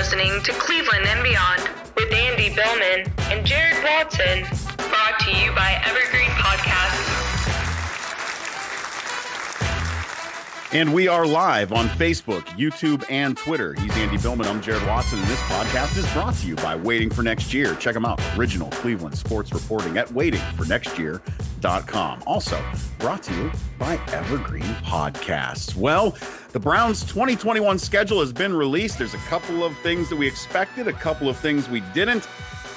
listening to Cleveland and Beyond with Andy Billman and Jared Watson, brought to you by Evergreen Podcasts. And we are live on Facebook, YouTube, and Twitter. He's Andy Billman. I'm Jared Watson, and this podcast is brought to you by Waiting for Next Year. Check them out. Original Cleveland sports reporting at waitingfornextyear.com. Also brought to you by Evergreen Podcasts. Well, the Browns' 2021 schedule has been released. There's a couple of things that we expected, a couple of things we didn't.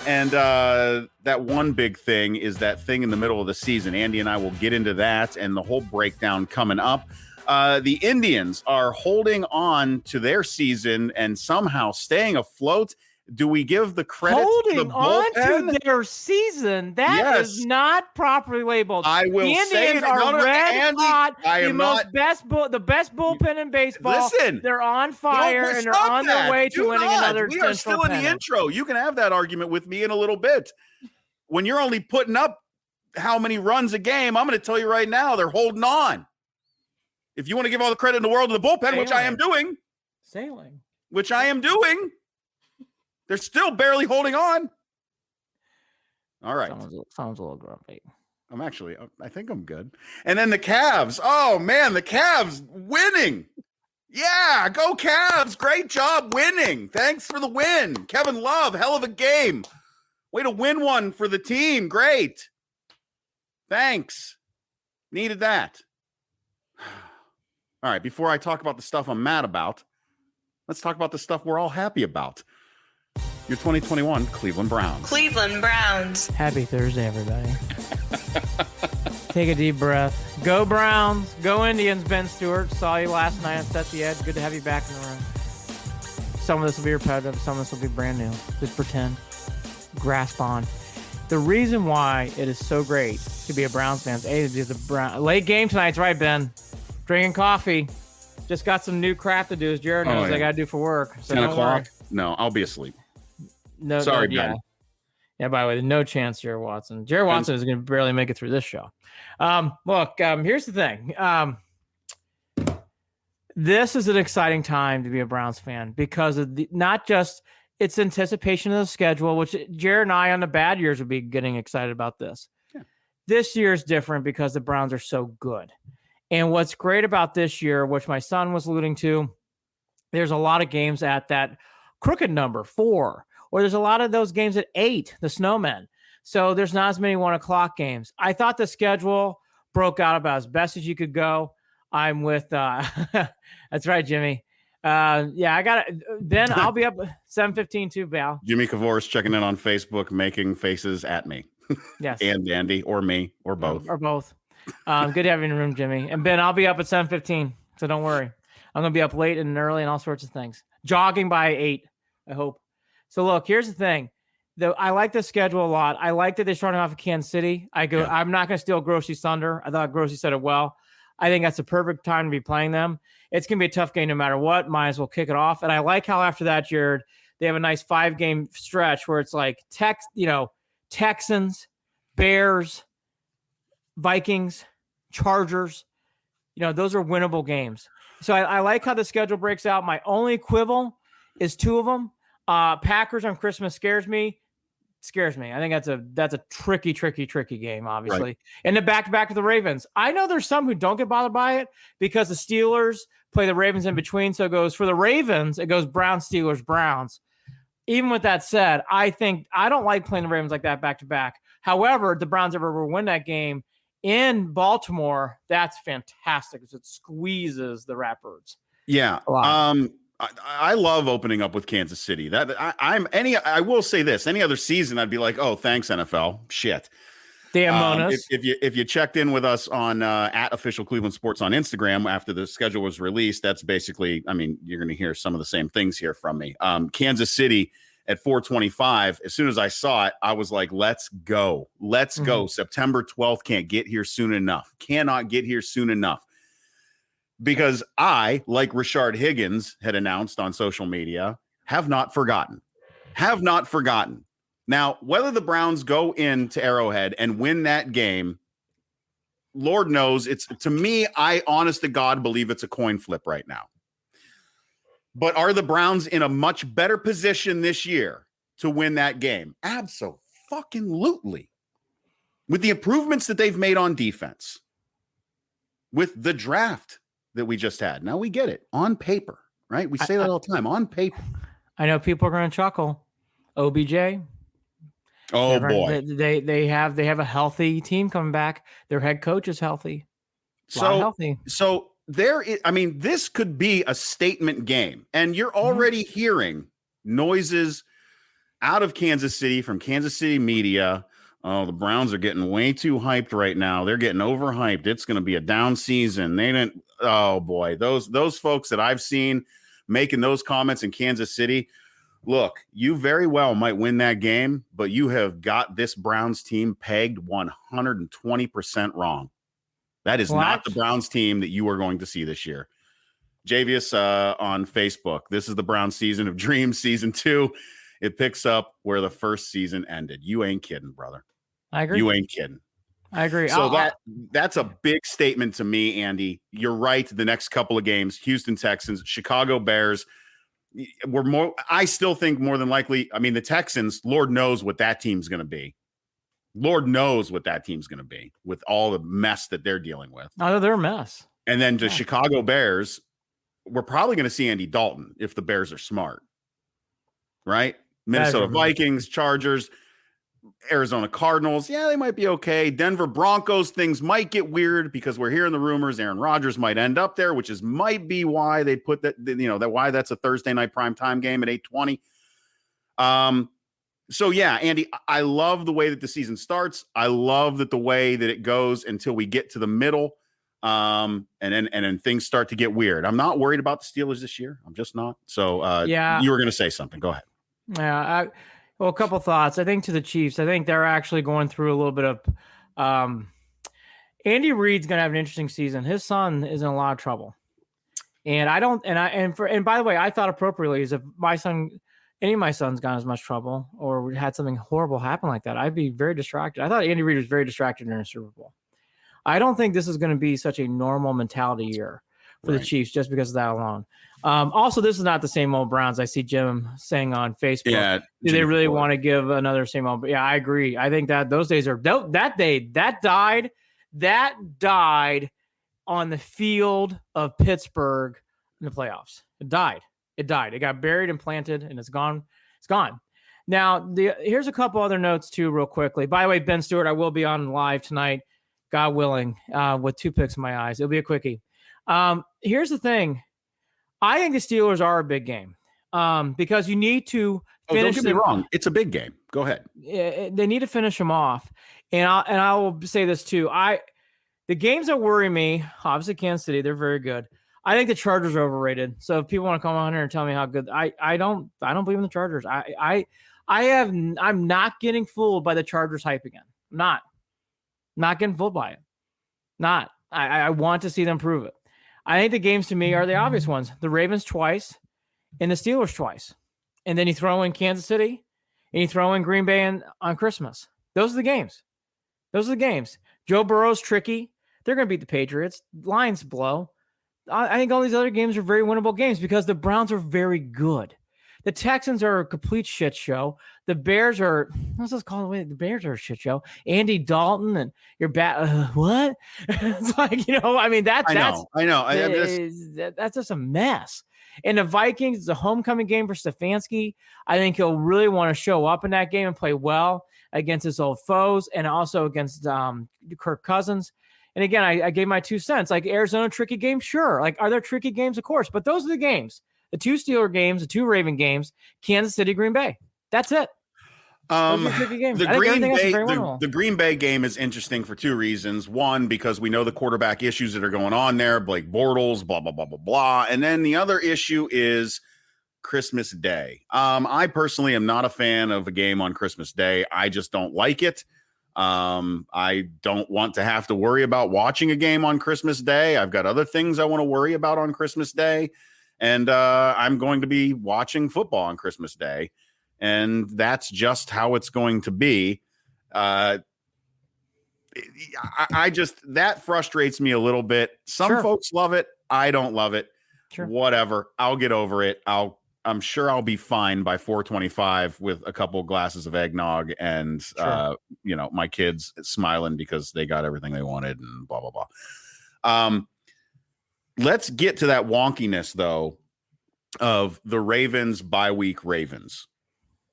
And that one big thing is that thing in the middle of the season. Andy and I will get into that and the whole breakdown coming up. The Indians are holding on to their season and somehow staying afloat. Do we give the credit to the bullpen? Holding on to their season? That is not properly labeled. I will the say Indians are red hot. The best bullpen in baseball. Listen, they're on fire and they're on their way to winning another. We are still in the intro. You can have that argument with me in a little bit. When you're only putting up how many runs a game, I'm going to tell you right now, they're holding on. If you want to give all the credit in the world to the bullpen, which I am doing, they're still barely holding on. All right. Sounds a little grumpy. I think I'm good. And then the Cavs. Oh, man, the Cavs winning. Yeah, go Cavs. Great job winning. Thanks for the win. Kevin Love, hell of a game. Way to win one for the team. Great. Thanks. Needed that. All right, before I talk about the stuff I'm mad about, let's talk about the stuff we're all happy about. Your 2021 Cleveland Browns. Cleveland Browns. Happy Thursday, everybody. Take a deep breath. Go Browns. Go Indians, Ben Stewart. Saw you last night on Set the Edge. Good to have you back in the room. Some of this will be repetitive. Some of this will be brand new. Just pretend. Grasp on. The reason why it is so great to be a Browns fan is late game tonight's right, Ben. Drinking coffee. Just got some new crap to do, as Jared knows I got to do for work. So 10 o'clock? No, I'll be asleep. No, sorry, Ben. Yeah, by the way, no chance, Jared Watson. Jared Watson is going to barely make it through this show. Look, here's the thing. This is an exciting time to be a Browns fan because of not just its anticipation of the schedule, which Jared and I on the bad years would be getting excited about this. Yeah. This year is different because the Browns are so good. And what's great about this year, which my son was alluding to, there's a lot of games at that crooked number 4, or there's a lot of those games at 8, the Snowmen. So there's not as many 1 o'clock games. I thought the schedule broke out about as best as you could go. I'm with, that's right, Jimmy. I got it. Ben, I'll be up 7:15 too, Val. Jimmy Kavoris checking in on Facebook, making faces at me. Yes. And Andy, or me, or both. Or both. Good to have you in the room, Jimmy. And Ben, I'll be up at 7:15, so don't worry. I'm going to be up late and early and all sorts of things. Jogging by 8, I hope. So look, here's the thing. I like the schedule a lot. I like that they're starting off at Kansas City. I'm not going to steal Grossie's thunder. I thought Grossie said it well. I think that's the perfect time to be playing them. It's going to be a tough game no matter what. Might as well kick it off. And I like how after that, Jared, they have a nice 5-game stretch where it's like Texans, Bears, Vikings, Chargers, those are winnable games. So I like how the schedule breaks out. My only quibble is 2 of them. Packers on Christmas scares me. I think that's a tricky game, obviously. Right. And the back-to-back with the Ravens. I know there's some who don't get bothered by it because the Steelers play the Ravens in between. So it goes for the Ravens, it goes Browns, Steelers, Browns. Even with that said, I don't like playing the Ravens like that back-to-back. However, if the Browns ever win that game in Baltimore, that's fantastic because it squeezes the Ratbirds. Yeah. I love opening up with Kansas City. I will say this, any other season I'd be like, oh, thanks NFL. Shit. Damn bonus. If you checked in with us on at Official Cleveland Sports on Instagram after the schedule was released, that's basically, you're going to hear some of the same things here from me. Kansas City at 4:25. As soon as I saw it, I was like, let's go. Let's go. September 12th cannot get here soon enough. Because I, like Rashard Higgins had announced on social media, have not forgotten. Now, whether the Browns go into Arrowhead and win that game, Lord knows. To me, I honest to God believe it's a coin flip right now. But are the Browns in a much better position this year to win that game? Absolutely. With the improvements that they've made on defense, with the draft that we just had. Now we get it on paper, right? We say that all the time, on paper. I know people are going to chuckle. OBJ. Oh boy. They have a healthy team coming back. Their head coach is healthy. Healthy. So this could be a statement game, and you're already hearing noises out of Kansas City from Kansas City media. Oh, the Browns are getting way too hyped right now. They're getting overhyped. It's going to be a down season. They didn't. Oh boy, those folks that I've seen making those comments in Kansas City. Look, you very well might win that game, but you have got this Browns team pegged 120% wrong. That is not the Browns team that you are going to see this year. Javius on Facebook. This is the Browns season of dreams, season 2. It picks up where the first season ended. You ain't kidding, brother. I agree. You ain't kidding. I agree. So that's a big statement to me, Andy. You're right. The next couple of games, Houston Texans, Chicago Bears, I still think more than likely, the Texans, Lord knows what that team's going to be. Lord knows what that team's going to be with all the mess that they're dealing with. Oh, they're a mess. And then the Chicago Bears, we're probably going to see Andy Dalton if the Bears are smart, right? Minnesota Vikings, Chargers, Arizona Cardinals. Yeah, they might be okay. Denver Broncos, things might get weird because we're hearing the rumors Aaron Rodgers might end up there, which might be why they put that, why that's a Thursday night primetime game at 8:20. So yeah, Andy, I love the way that the season starts. I love that the way that it goes until we get to the middle. And then things start to get weird. I'm not worried about the Steelers this year. I'm just not. So you were going to say something. Go ahead. Yeah. Well, a couple thoughts. I think to the Chiefs, I think they're actually going through a little bit of Andy Reid's going to have an interesting season. His son is in a lot of trouble. And by the way, I thought appropriately is if any of my sons got in as much trouble or had something horrible happen like that, I'd be very distracted. I thought Andy Reid was very distracted during the Super Bowl. I don't think this is going to be such a normal mentality year for the Chiefs just because of that alone. Also, this is not the same old Browns. I see Jim saying on Facebook. Yeah, do they really want to give another same old? Yeah, I agree. I think that those days that died on the field of Pittsburgh in the playoffs. It died. It got buried and planted, and it's gone. It's gone. Now, here's a couple other notes too, real quickly. By the way, Ben Stewart, I will be on live tonight, God willing, with 2 picks in my eyes. It'll be a quickie. Here's the thing. I think the Steelers are a big game because you need to finish. Don't get me wrong. It's a big game. Go ahead. They need to finish them off. And I will say this too. The games that worry me, obviously Kansas City, they're very good. I think the Chargers are overrated. So if people want to come on here and tell me how good, I don't believe in the Chargers. I'm not getting fooled by the Chargers hype again. Not getting fooled by it. I want to see them prove it. I think the games to me are the obvious ones. The Ravens twice and the Steelers twice. And then you throw in Kansas City and you throw in Green Bay on Christmas. Those are the games. Joe Burrow's tricky. They're going to beat the Patriots. Lions blow. I think all these other games are very winnable games because the Browns are very good. The Texans are a complete shit show. The Bears are, what's this called? The Bears are a shit show. Andy Dalton and your what? It's like, I know. That's just a mess. And the Vikings, it's a homecoming game for Stefanski. I think he'll really want to show up in that game and play well against his old foes and also against Kirk Cousins. And again, I gave my 2 cents. Like Arizona, tricky game, sure. Like, are there tricky games? Of course. But those are the games. The 2 Steeler games, the 2 Raven games, Kansas City, Green Bay. That's it. The Green Bay game is interesting for 2 reasons. One, because we know the quarterback issues that are going on there, Blake Bortles, blah, blah, blah, blah, blah. And then the other issue is Christmas Day. I personally am not a fan of a game on Christmas Day. I just don't like it. I don't want to have to worry about watching a game on Christmas Day. I've got other things I want to worry about on Christmas Day. And I'm going to be watching football on Christmas Day. And that's just how it's going to be. That frustrates me a little bit. Some folks love it. I don't love it. Sure. Whatever. I'll get over it. I'm sure I'll be fine by 4:25 with a couple glasses of eggnog and Sure. my kids smiling because they got everything they wanted and blah blah blah. Let's get to that wonkiness though of the Ravens bye week Ravens.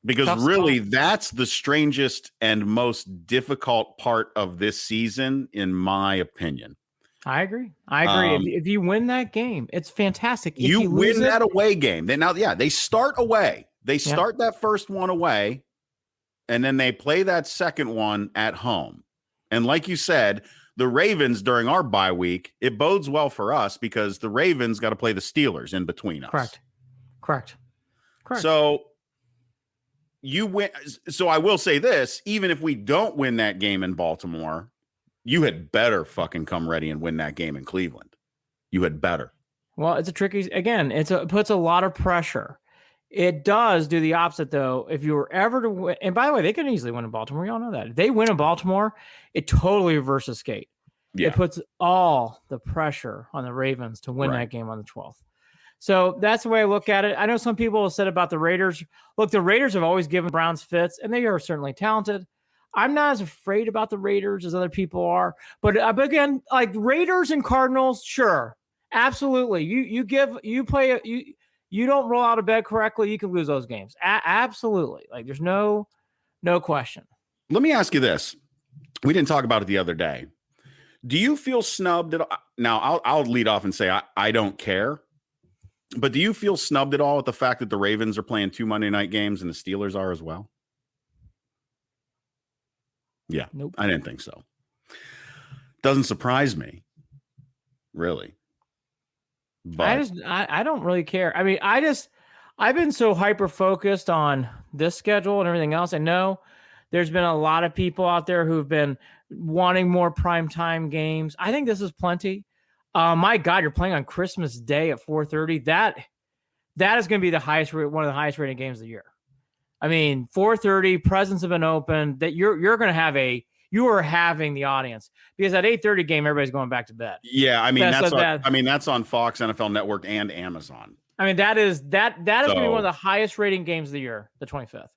Because Tough really, spot. that's the strangest and most difficult part of this season, in my opinion. I agree. If you win that game, it's fantastic. If You lose win it, that away game. They start away. They start that first one away, and then they play that second one at home. And like you said, the Ravens during our bye week, it bodes well for us because the Ravens got to play the Steelers in between us. Correct. So you win. So I will say this, even if we don't win that game in Baltimore, you had better fucking come ready and win that game in Cleveland. You had better. Well, it's a tricky, again, it puts a lot of pressure. It does do the opposite though. If you were ever to win, and by the way, they can easily win in Baltimore. We all know that. If they win in Baltimore, it totally reverses skate. Yeah. It puts all the pressure on the Ravens to win that game on the 12th. So that's the way I look at it. I know some people have said about the Raiders. Look, the Raiders have always given Browns fits, and they are certainly talented. I'm not as afraid about the Raiders as other people are. But again, like Raiders and Cardinals, sure, absolutely. You don't roll out of bed correctly, you can lose those games. Absolutely. Like there's no question. Let me ask you this. We didn't talk about it the other day. Do you feel snubbed at all? Now, I'll lead off and say I don't care. But do you feel snubbed at all at the fact that the Ravens are playing 2 Monday night games and the Steelers are as well? Yeah, nope. I didn't think so. Doesn't surprise me, really. But I don't really care. I mean, I've been so hyper focused on this schedule and everything else. I know there's been a lot of people out there who've been wanting more primetime games. I think this is plenty. My God, you're playing on Christmas Day at 4:30. That is going to be one of the highest rated games of the year. I mean, 4:30, presents have been open. That you are having the audience because at 8:30 game, everybody's going back to bed. Yeah, I mean that's on Fox, NFL Network, and Amazon. I mean that is going to be one of the highest rating games of the year, the 25th.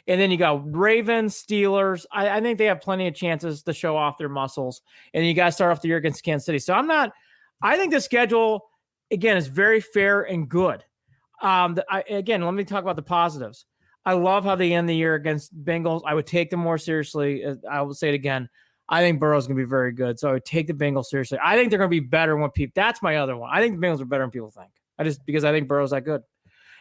And then you got Ravens, Steelers. I think they have plenty of chances to show off their muscles. And then you got to start off the year against Kansas City. So I think the schedule, again, is very fair and good. Again, let me talk about the positives. I love how they end the year against Bengals. I would take them more seriously. I will say it again. I think Burrow's going to be very good. So I would take the Bengals seriously. I think they're going to be better when people – that's my other one. I think the Bengals are better than people think. Because I think Burrow's that good.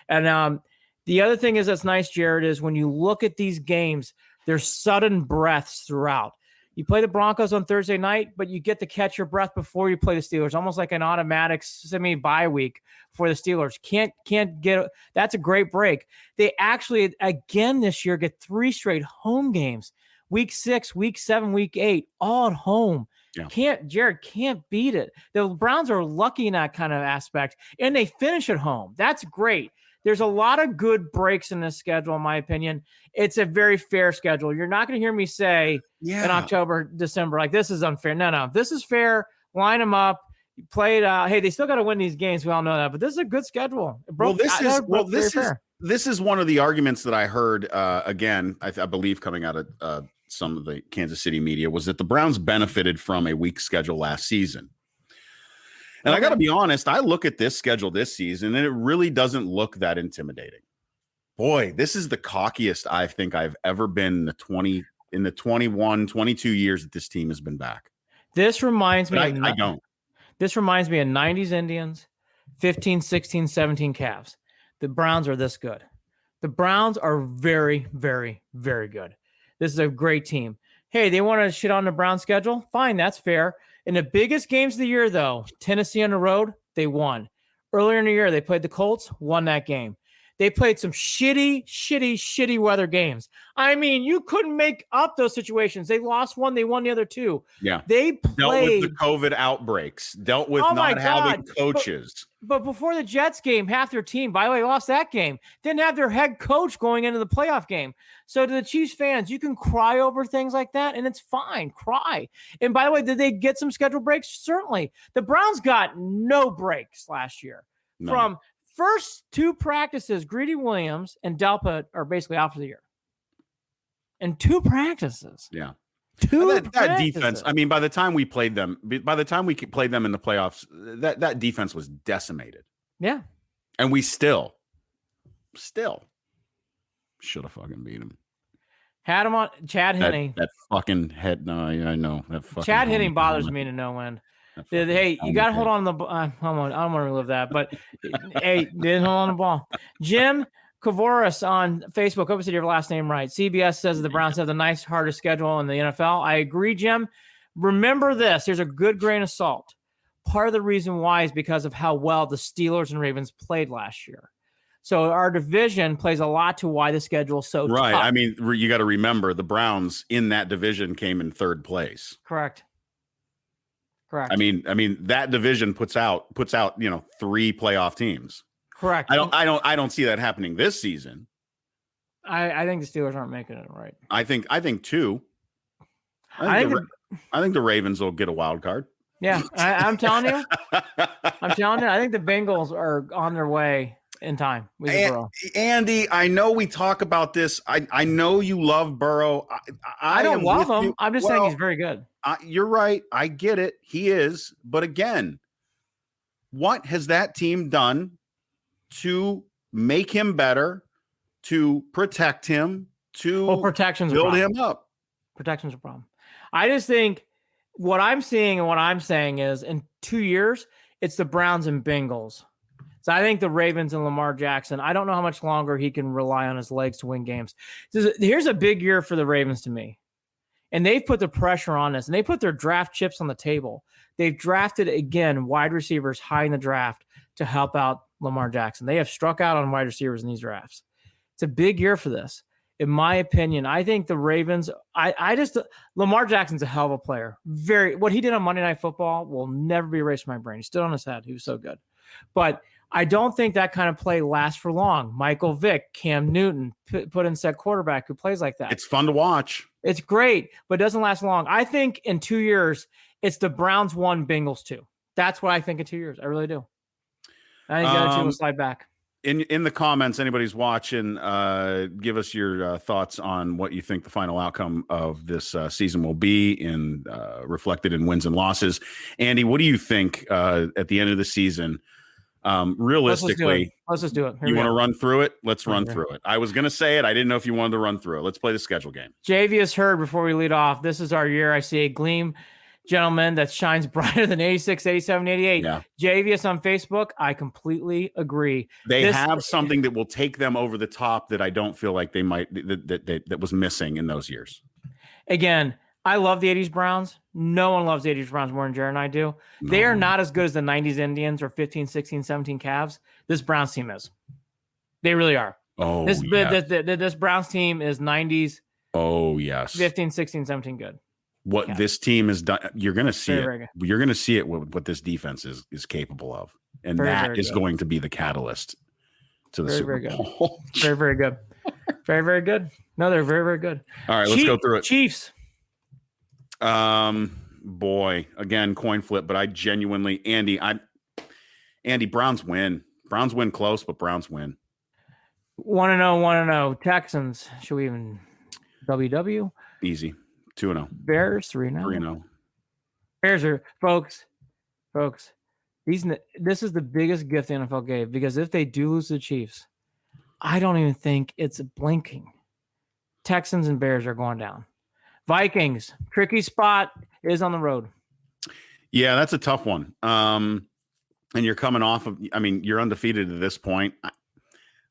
And the other thing that's nice, Jared, is when you look at these games, there's sudden breaths throughout. You play the Broncos on Thursday night, but you get to catch your breath before you play the Steelers, almost like an automatic semi-bye week for the Steelers. Can't get – that's a great break. They actually, again this year, get 3 straight home games. Week 6, Week 7, Week 8, all at home. Yeah. Jared can't beat it. The Browns are lucky in that kind of aspect, and they finish at home. That's great. There's a lot of good breaks in this schedule, in my opinion. It's a very fair schedule. You're not going to hear me say in October, December, like, this is unfair. No. This is fair. Line them up. Play it out. Hey, they still got to win these games. We all know that. But this is a good schedule. This is one of the arguments that I heard, again, I believe coming out of some of the Kansas City media, was that the Browns benefited from a weak schedule last season. And I got to be honest, I look at this schedule this season, and it really doesn't look that intimidating. Boy, this is the cockiest I think I've ever been in the 21, 22 years that this team has been back. This reminds me. This reminds me of 90s Indians, 15, 16, 17 Cavs. The Browns are this good. The Browns are very, very, very good. This is a great team. Hey, they want to shit on the Browns schedule? Fine, that's fair. In the biggest games of the year, though, Tennessee on the road, they won. Earlier in the year, they played the Colts, won that game. They played some shitty weather games. I mean, you couldn't make up those situations. They lost one, they won the other 2. Yeah. They played. Dealt with the COVID outbreaks, dealt with not having coaches. But before the Jets game, half their team, by the way, lost that game. Didn't have their head coach going into the playoff game. So to the Chiefs fans, you can cry over things like that, and it's fine. Cry. And by the way, did they get some schedule breaks? Certainly. The Browns got no breaks last year. No. From first 2 practices, Greedy Williams and Delpa are basically out for the year. And 2 practices. Yeah. Two That defense, I mean, by the time we played them in the playoffs, that defense was decimated. Yeah. And we still should have fucking beat him. Had him on Chad Henne. That fucking head. No, yeah, I know. That fucking Chad Henne bothers me to no end. Hey, you got to hold on to the I don't want to relive that, but hey, didn't hold on the ball. Jim Kavoris on Facebook. Hope I said your last name right. CBS says the Browns have the hardest schedule in the NFL. I agree, Jim. Remember this. Here's a good grain of salt. Part of the reason why is because of how well the Steelers and Ravens played last year. So our division plays a lot to why the schedule is so right. tough. I mean, you got to remember the Browns in that division came in 3rd place. Correct. I mean that division puts out 3 playoff teams. Correct. I don't see that happening this season. I think the Steelers aren't making it right. I think 2. I think the Ravens will get a wild card. Yeah, I'm telling you. I think the Bengals are on their way in time with Burrow. Andy, I know we talk about this. I know you love Burrow. I don't love him. I'm just saying he's very good. You're right. I get it. He is. But again, what has that team done to make him better, to protect him, to protection's build him up? Protection's a problem. I just think what I'm seeing and what I'm saying is in 2 years, it's the Browns and Bengals. So I think the Ravens and Lamar Jackson, I don't know how much longer he can rely on his legs to win games. Here's a big year for the Ravens to me. And they've put the pressure on us, and they put their draft chips on the table. They've drafted, again, wide receivers high in the draft to help out Lamar Jackson. They have struck out on wide receivers in these drafts. It's a big year for this. In my opinion, I think the Ravens, Lamar Jackson's a hell of a player. What he did on Monday Night Football will never be erased from my brain. He's still on his head. He was so good. But I don't think that kind of play lasts for long. Michael Vick, Cam Newton, put in set quarterback who plays like that. It's fun to watch. It's great, but it doesn't last long. I think in 2 years, it's the Browns 1, Bengals 2. That's what I think in 2 years. I really do. I think the other team will slide back. In the comments, anybody's watching, give us your thoughts on what you think the final outcome of this season will be reflected in wins and losses. Andy, what do you think at the end of the season? Realistically, let's just do it. You want to run through it? Let's run through it. I was going to say it. I didn't know if you wanted to run through it. Let's play the schedule game. JV heard before we lead off. This is our year. I see a gleam, gentlemen, that shines brighter than 86, 87, 88. Yeah. JVS on Facebook. I completely agree. They have something that will take them over the top that I don't feel like they might, that was missing in those years. Again, I love the 80s Browns. No one loves the 80s Browns more than Jared and I do. No. They are not as good as the 90s Indians or 15, 16, 17 Cavs. This Browns team is. They really are. Oh, this Browns team is 90s. Oh, yes. 15, 16, 17 good. What this team has done, you're going to see it. You're going to see it what this defense is capable of. And that is going to be the catalyst to the Super Bowl. Very, very good. Very, very good. No, they're very, very good. All right, let's go through it. Chiefs. Boy, again, coin flip, but I genuinely, Andy, Browns win. Browns win close, but Browns win. 1-0. Texans. Should we even WW? Easy. 2-0. Bears 3-0. 3-0. Bears are folks. This is the biggest gift the NFL gave, because if they do lose to the Chiefs, I don't even think it's blinking. Texans and Bears are going down. Vikings, tricky spot, is on the road. Yeah, that's a tough one. And you're coming off of, you're undefeated at this point.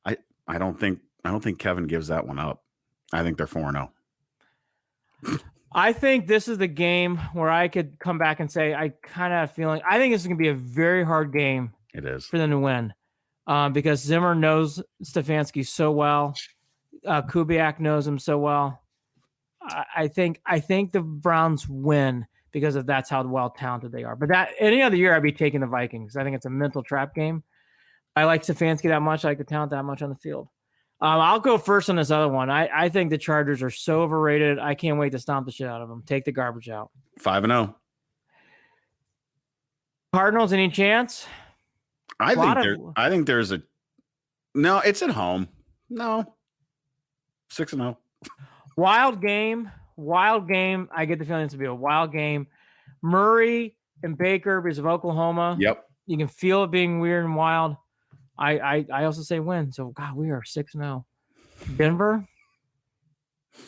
I don't think Kevin gives that one up. I think they're 4-0. I think this is the game where I could come back and say, I kind of have a feeling, I think this is going to be a very hard game. It is. For them to win. Because Zimmer knows Stefanski so well. Kubiak knows him so well. I think the Browns win because that's how well talented they are. But that any other year, I'd be taking the Vikings. I think it's a mental trap game. I like Stefanski that much. I like the talent that much on the field. I'll go first on this other one. I think the Chargers are so overrated. I can't wait to stomp the shit out of them. Take the garbage out. 5-0. Cardinals, any chance? I think there's a no. It's at home. No, 6-0. Wild game. I get the feeling it's to be a wild game. Murray and Baker because of Oklahoma. Yep. You can feel it being weird and wild. I also say win. So God, we are 6-0. Denver.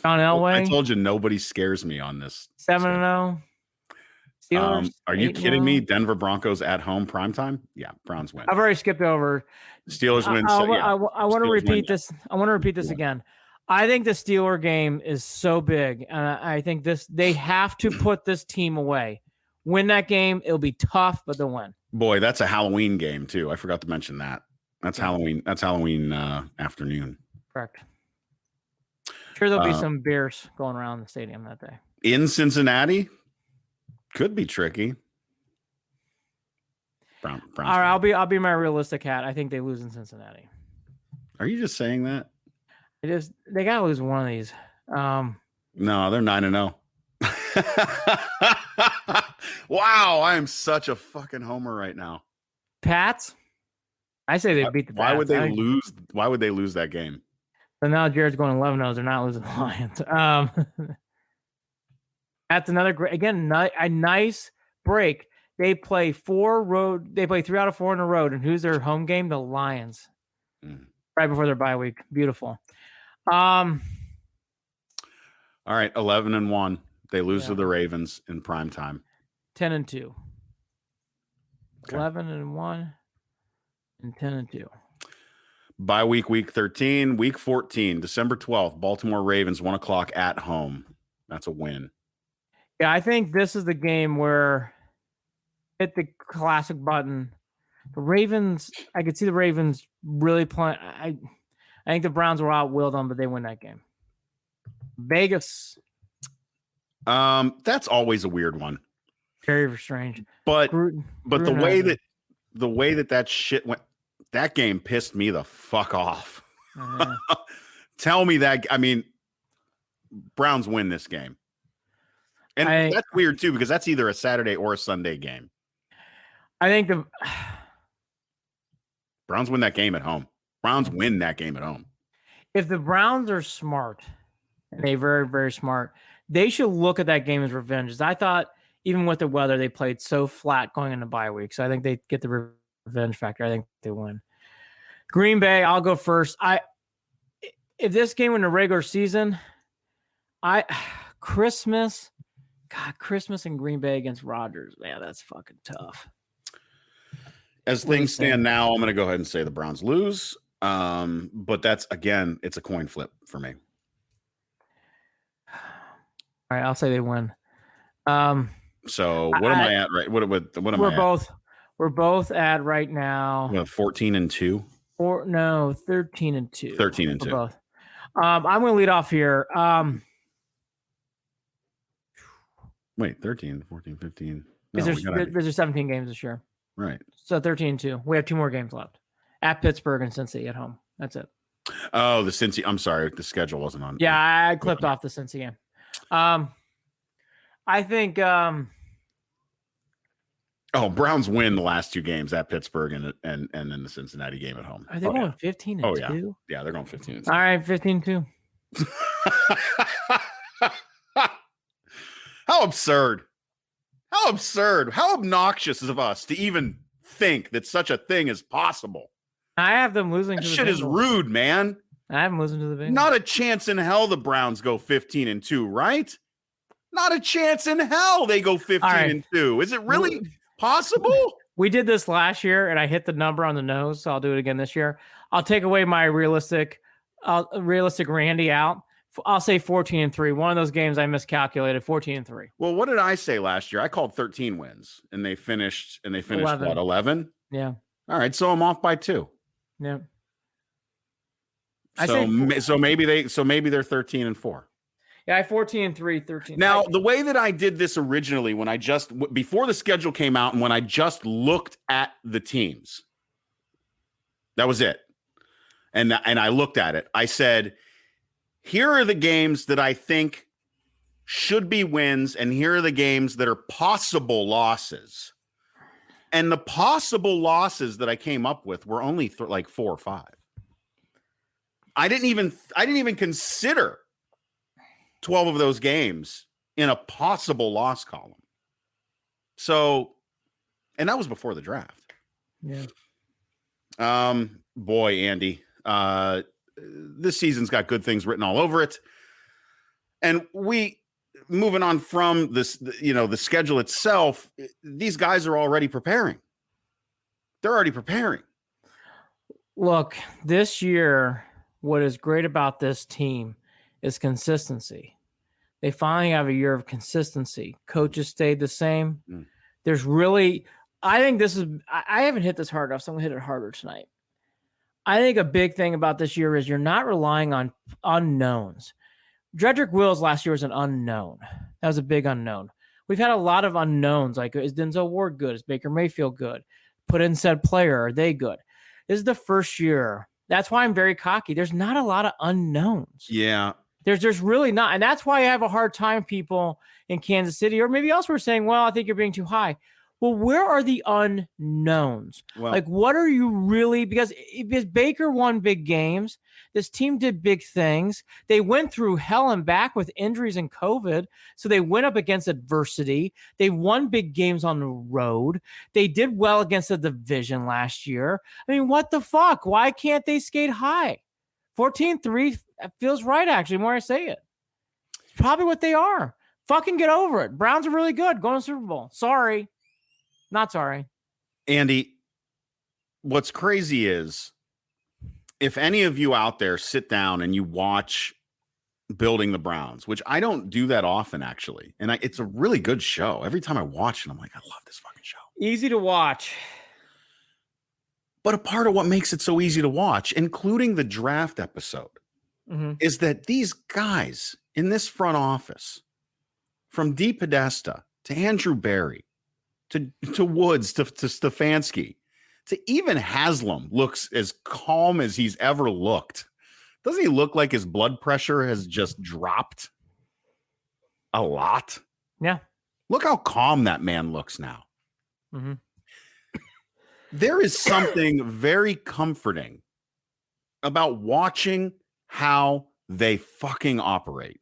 John Elway. I told you nobody scares me on this. 7-0. Steelers. Are you kidding me? Denver Broncos at home primetime? Yeah, Browns win. I've already skipped over. Steelers win. I want to repeat this. I want to repeat this again. I think the Steeler game is so big, and I think they have to put this team away. Win that game. It'll be tough, but they'll win. Boy, that's a Halloween game too. I forgot to mention that. That's Halloween. That's Halloween afternoon. Correct. Sure, there'll be some beers going around the stadium that day. In Cincinnati, could be tricky. Browns. All right, I'll be my realistic hat. I think they lose in Cincinnati. Are you just saying that? It is. They gotta lose one of these. No, they're 9-0. Wow, I am such a fucking homer right now. Pats. I say they beat the Pats. Why would they lose? Why would they lose that game? So now Jared's going 11-0. They're not losing the Lions. That's another great. Again, a nice break. They play 3 out of 4 in a road, and who's their home game? The Lions. Right before their bye week. Beautiful. All right, 11-1. They lose to the Ravens in prime time. 10-2. Okay. 11-1 and 10-2. Bye week 13, week 14, December 12th, Baltimore Ravens, 1:00 at home. That's a win. Yeah, I think this is the game where hit the classic button. The Ravens, I could see the Ravens really playing. I think the Browns will outwill them, but they win that game. Vegas. That's always a weird one. Very strange. But the way that shit went, that game pissed me the fuck off. Tell me that. I mean, Browns win this game. And that's weird too, because that's either a Saturday or a Sunday game. I think the Browns win that game at home. Browns win that game at home. If the Browns are smart, and they're very, very smart, they should look at that game as revenge. I thought even with the weather, they played so flat going into bye week. So I think they get the revenge factor. I think they win. Green Bay, I'll go first. If this game in the regular season, Christmas in Green Bay against Rodgers, man, that's fucking tough. As things stand now, I'm going to go ahead and say the Browns lose. But that's, again, it's a coin flip for me. All right, I'll say they win. So what am I at? Right? What am I at? We're both at right now. 14-2. 13-2. 13-2. Both. I'm going to lead off here. Wait, 13, 14, 15. No, there's 17 games this year. Right. So 13-2. We have 2 more games left. At Pittsburgh and Cincy at home. That's it. Oh, the Cincy. I'm sorry. The schedule wasn't on. Yeah, I clipped off the Cincy game. I think Browns win the last 2 games at Pittsburgh and then the Cincinnati game at home. Are they going 15-2? Oh, yeah. Yeah, they're going 15-2. All right, 15-2. How absurd. How absurd. How obnoxious of us to even think that such a thing is possible. I have them losing that to the shit Bengals. Is rude, man. I have them losing to the Bengals. Not a chance in hell the Browns go 15-2, right? Not a chance in hell they go 15-2. Is it really possible? We did this last year, and I hit the number on the nose, so I'll do it again this year. I'll take away my realistic Randy out. I'll say 14-3. One of those games I miscalculated. 14-3. Well, what did I say last year? I called 13 wins, and they finished 11. What, 11? Yeah. All right, so I'm off by 2. Yeah. So maybe they're 13-4. Yeah, 14-3, 13. Now, the way that I did this originally, when I before the schedule came out, and when I just looked at the teams, that was it. And I looked at it. I said, here are the games that I think should be wins, and here are the games that are possible losses. And the possible losses that I came up with were only like 4 or 5. I didn't even consider 12 of those games in a possible loss column. So, and that was before the draft. Yeah. Boy, Andy, this season's got good things written all over it. And moving on from this, the schedule itself, these guys are already preparing. They're already preparing. Look, this year, what is great about this team is consistency. They finally have a year of consistency. Coaches stayed the same. There's really, I think this is, I haven't hit this hard enough, so I'm going to hit it harder tonight. I think a big thing about this year is you're not relying on unknowns. Jedrick Wills last year was an unknown. That was a big unknown. We've had a lot of unknowns, like is Denzel Ward good? Is Baker Mayfield good? Put in said player, are they good? This is the first year. That's why I'm very cocky. There's not a lot of unknowns. Yeah. There's really not. And that's why I have a hard time, people in Kansas City or maybe elsewhere saying, well, I think you're being too high. Well, where are the unknowns? Well, like, what are you really? Because Baker won big games. This team did big things. They went through hell and back with injuries and COVID. So they went up against adversity. They won big games on the road. They did well against the division last year. I mean, what the fuck? Why can't they skate high? 14-3 feels right, actually, the more I say it. It's probably what they are. Fucking get over it. Browns are really good. Going to Super Bowl. Sorry. Not sorry. Andy, what's crazy is if any of you out there sit down and you watch Building the Browns, which I don't do that often, actually. And it's a really good show. Every time I watch it, I'm like, I love this fucking show. Easy to watch. But a part of what makes it so easy to watch, including the draft episode, is that these guys in this front office, from Dee Podesta to Andrew Berry, to Woods, to Stefanski, to even Haslam, looks as calm as he's ever looked. Doesn't he look like his blood pressure has just dropped a lot? Yeah. Look how calm that man looks now. There is something very comforting about watching how they fucking operate.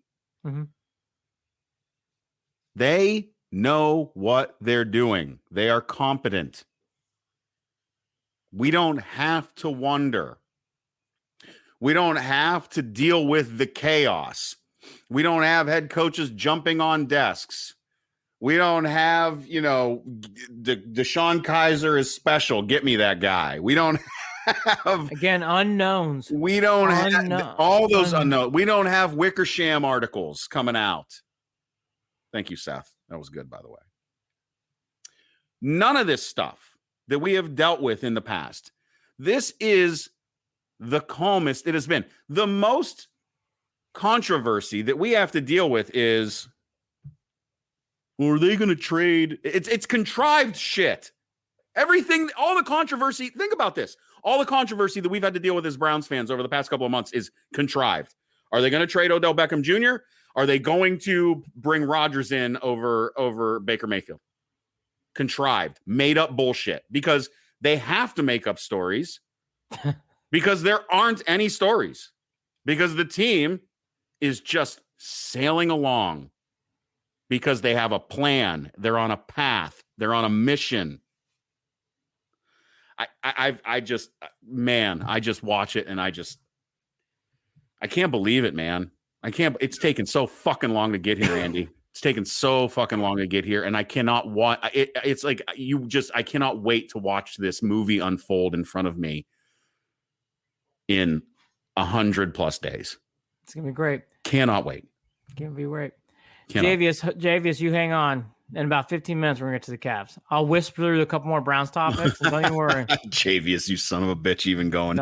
They know what they're doing. They are competent. We don't have to wonder. We don't have to deal with the chaos. We don't have head coaches jumping on desks. We don't have, Deshaun Kaiser is special. Get me that guy. We don't have, again, unknowns. We don't have all those unknowns. We don't have Wickersham articles coming out. Thank you, Seth. That was good, by the way. None of this stuff that we have dealt with in the past. This is the calmest it has been. The most controversy that we have to deal with is, well, are they going to trade? It's contrived shit. Everything, all the controversy, think about this. All the controversy that we've had to deal with as Browns fans over the past couple of months is contrived. Are they going to trade Odell Beckham Jr.? Are they going to bring Rodgers in over Baker Mayfield? Contrived, made up bullshit, because they have to make up stories because there aren't any stories, because the team is just sailing along because they have a plan. They're on a path. They're on a mission. I just watch it and I can't believe it, man. It's taken so fucking long to get here, Andy. It's taken so fucking long to get here. And I cannot watch it. It's like I cannot wait to watch this movie unfold in front of me in 100+ days. It's going to be great. Cannot wait. It's going to be great. Cannot. Javius, you hang on. In about 15 minutes, we're going to get to the Cavs. I'll whisper through a couple more Browns topics. And don't you worry. Javius, you son of a bitch, even going.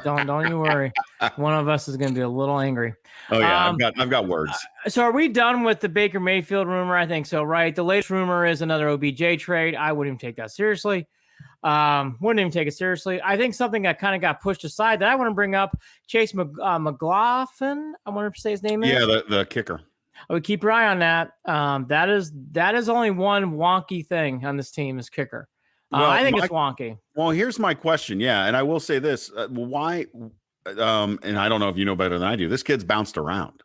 Don't you worry. One of us is going to be a little angry. Oh yeah, I've got words. So are we done with the Baker Mayfield rumor? I think so, right? The latest rumor is another OBJ trade. I wouldn't even take that seriously. Wouldn't even take it seriously. I think something that kind of got pushed aside that I want to bring up, Chase McLaughlin, I want to say his name is. Yeah, the kicker. I would keep your eye on that. That is only one wonky thing on this team is kicker. I think it's wonky. Well, here's my question. Yeah, and I will say this: why? And I don't know if you know better than I do. This kid's bounced around.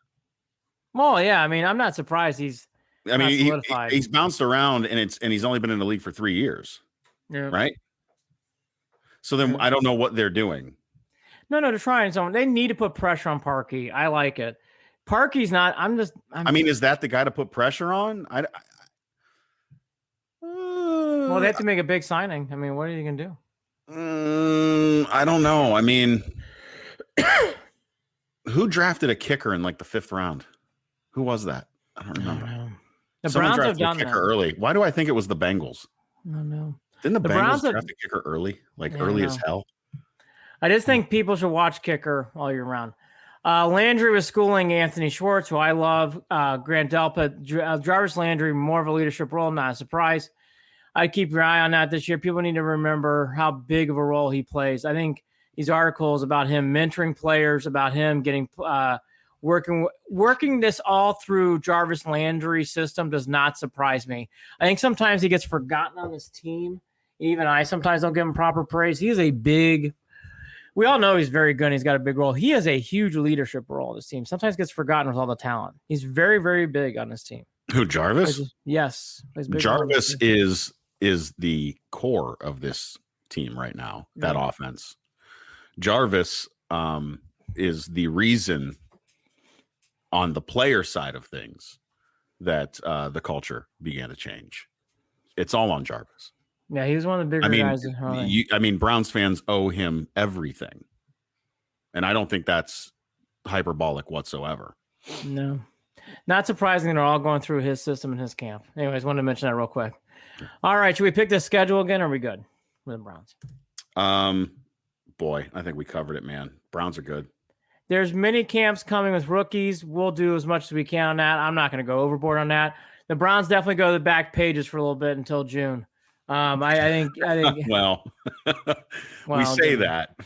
Well, yeah. I mean, I'm not surprised he's solidified. He's bounced around, and he's only been in the league for 3 years, right? So then I don't know what they're doing. No, they're trying something. They need to put pressure on Parkey. I like it. Parkey's not. I mean, is that the guy to put pressure on? Well, they have to make a big signing. I mean, what are you gonna do? I don't know. I mean, who drafted a kicker in like the 5th round? Who was that? I don't remember. The Someone Browns have drafted a kicker early. Why do I think it was the Bengals? I don't know. Didn't the Bengals draft a kicker early? Early as hell? I just think people should watch kicker all year round. Landry was schooling Anthony Schwartz, who I love. Grant Delpit, Jarvis Landry, more of a leadership role, not a surprise. I'd keep your eye on that this year. People need to remember how big of a role he plays. I think these articles about him mentoring players, about him getting working this all through Jarvis Landry's system does not surprise me. I think sometimes he gets forgotten on this team. Even I sometimes don't give him proper praise. He is we all know he's very good and he's got a big role. He has a huge leadership role on this team. Sometimes gets forgotten with all the talent. He's very, very big on this team. Who, Jarvis? Yes. Jarvis is the core of this team right now, that offense. Jarvis is the reason on the player side of things that the culture began to change. It's all on Jarvis. Yeah, he was one of the bigger guys. Browns fans owe him everything. And I don't think that's hyperbolic whatsoever. No. Not surprising they're all going through his system and his camp. Anyways, wanted to mention that real quick. All right, should we pick the schedule again, or are we good with the Browns? Boy, I think we covered it, man. Browns are good. There's mini camps coming with rookies. We'll do as much as we can on that. I'm not going to go overboard on that. The Browns definitely go to the back pages for a little bit until June. I think. well, we say that.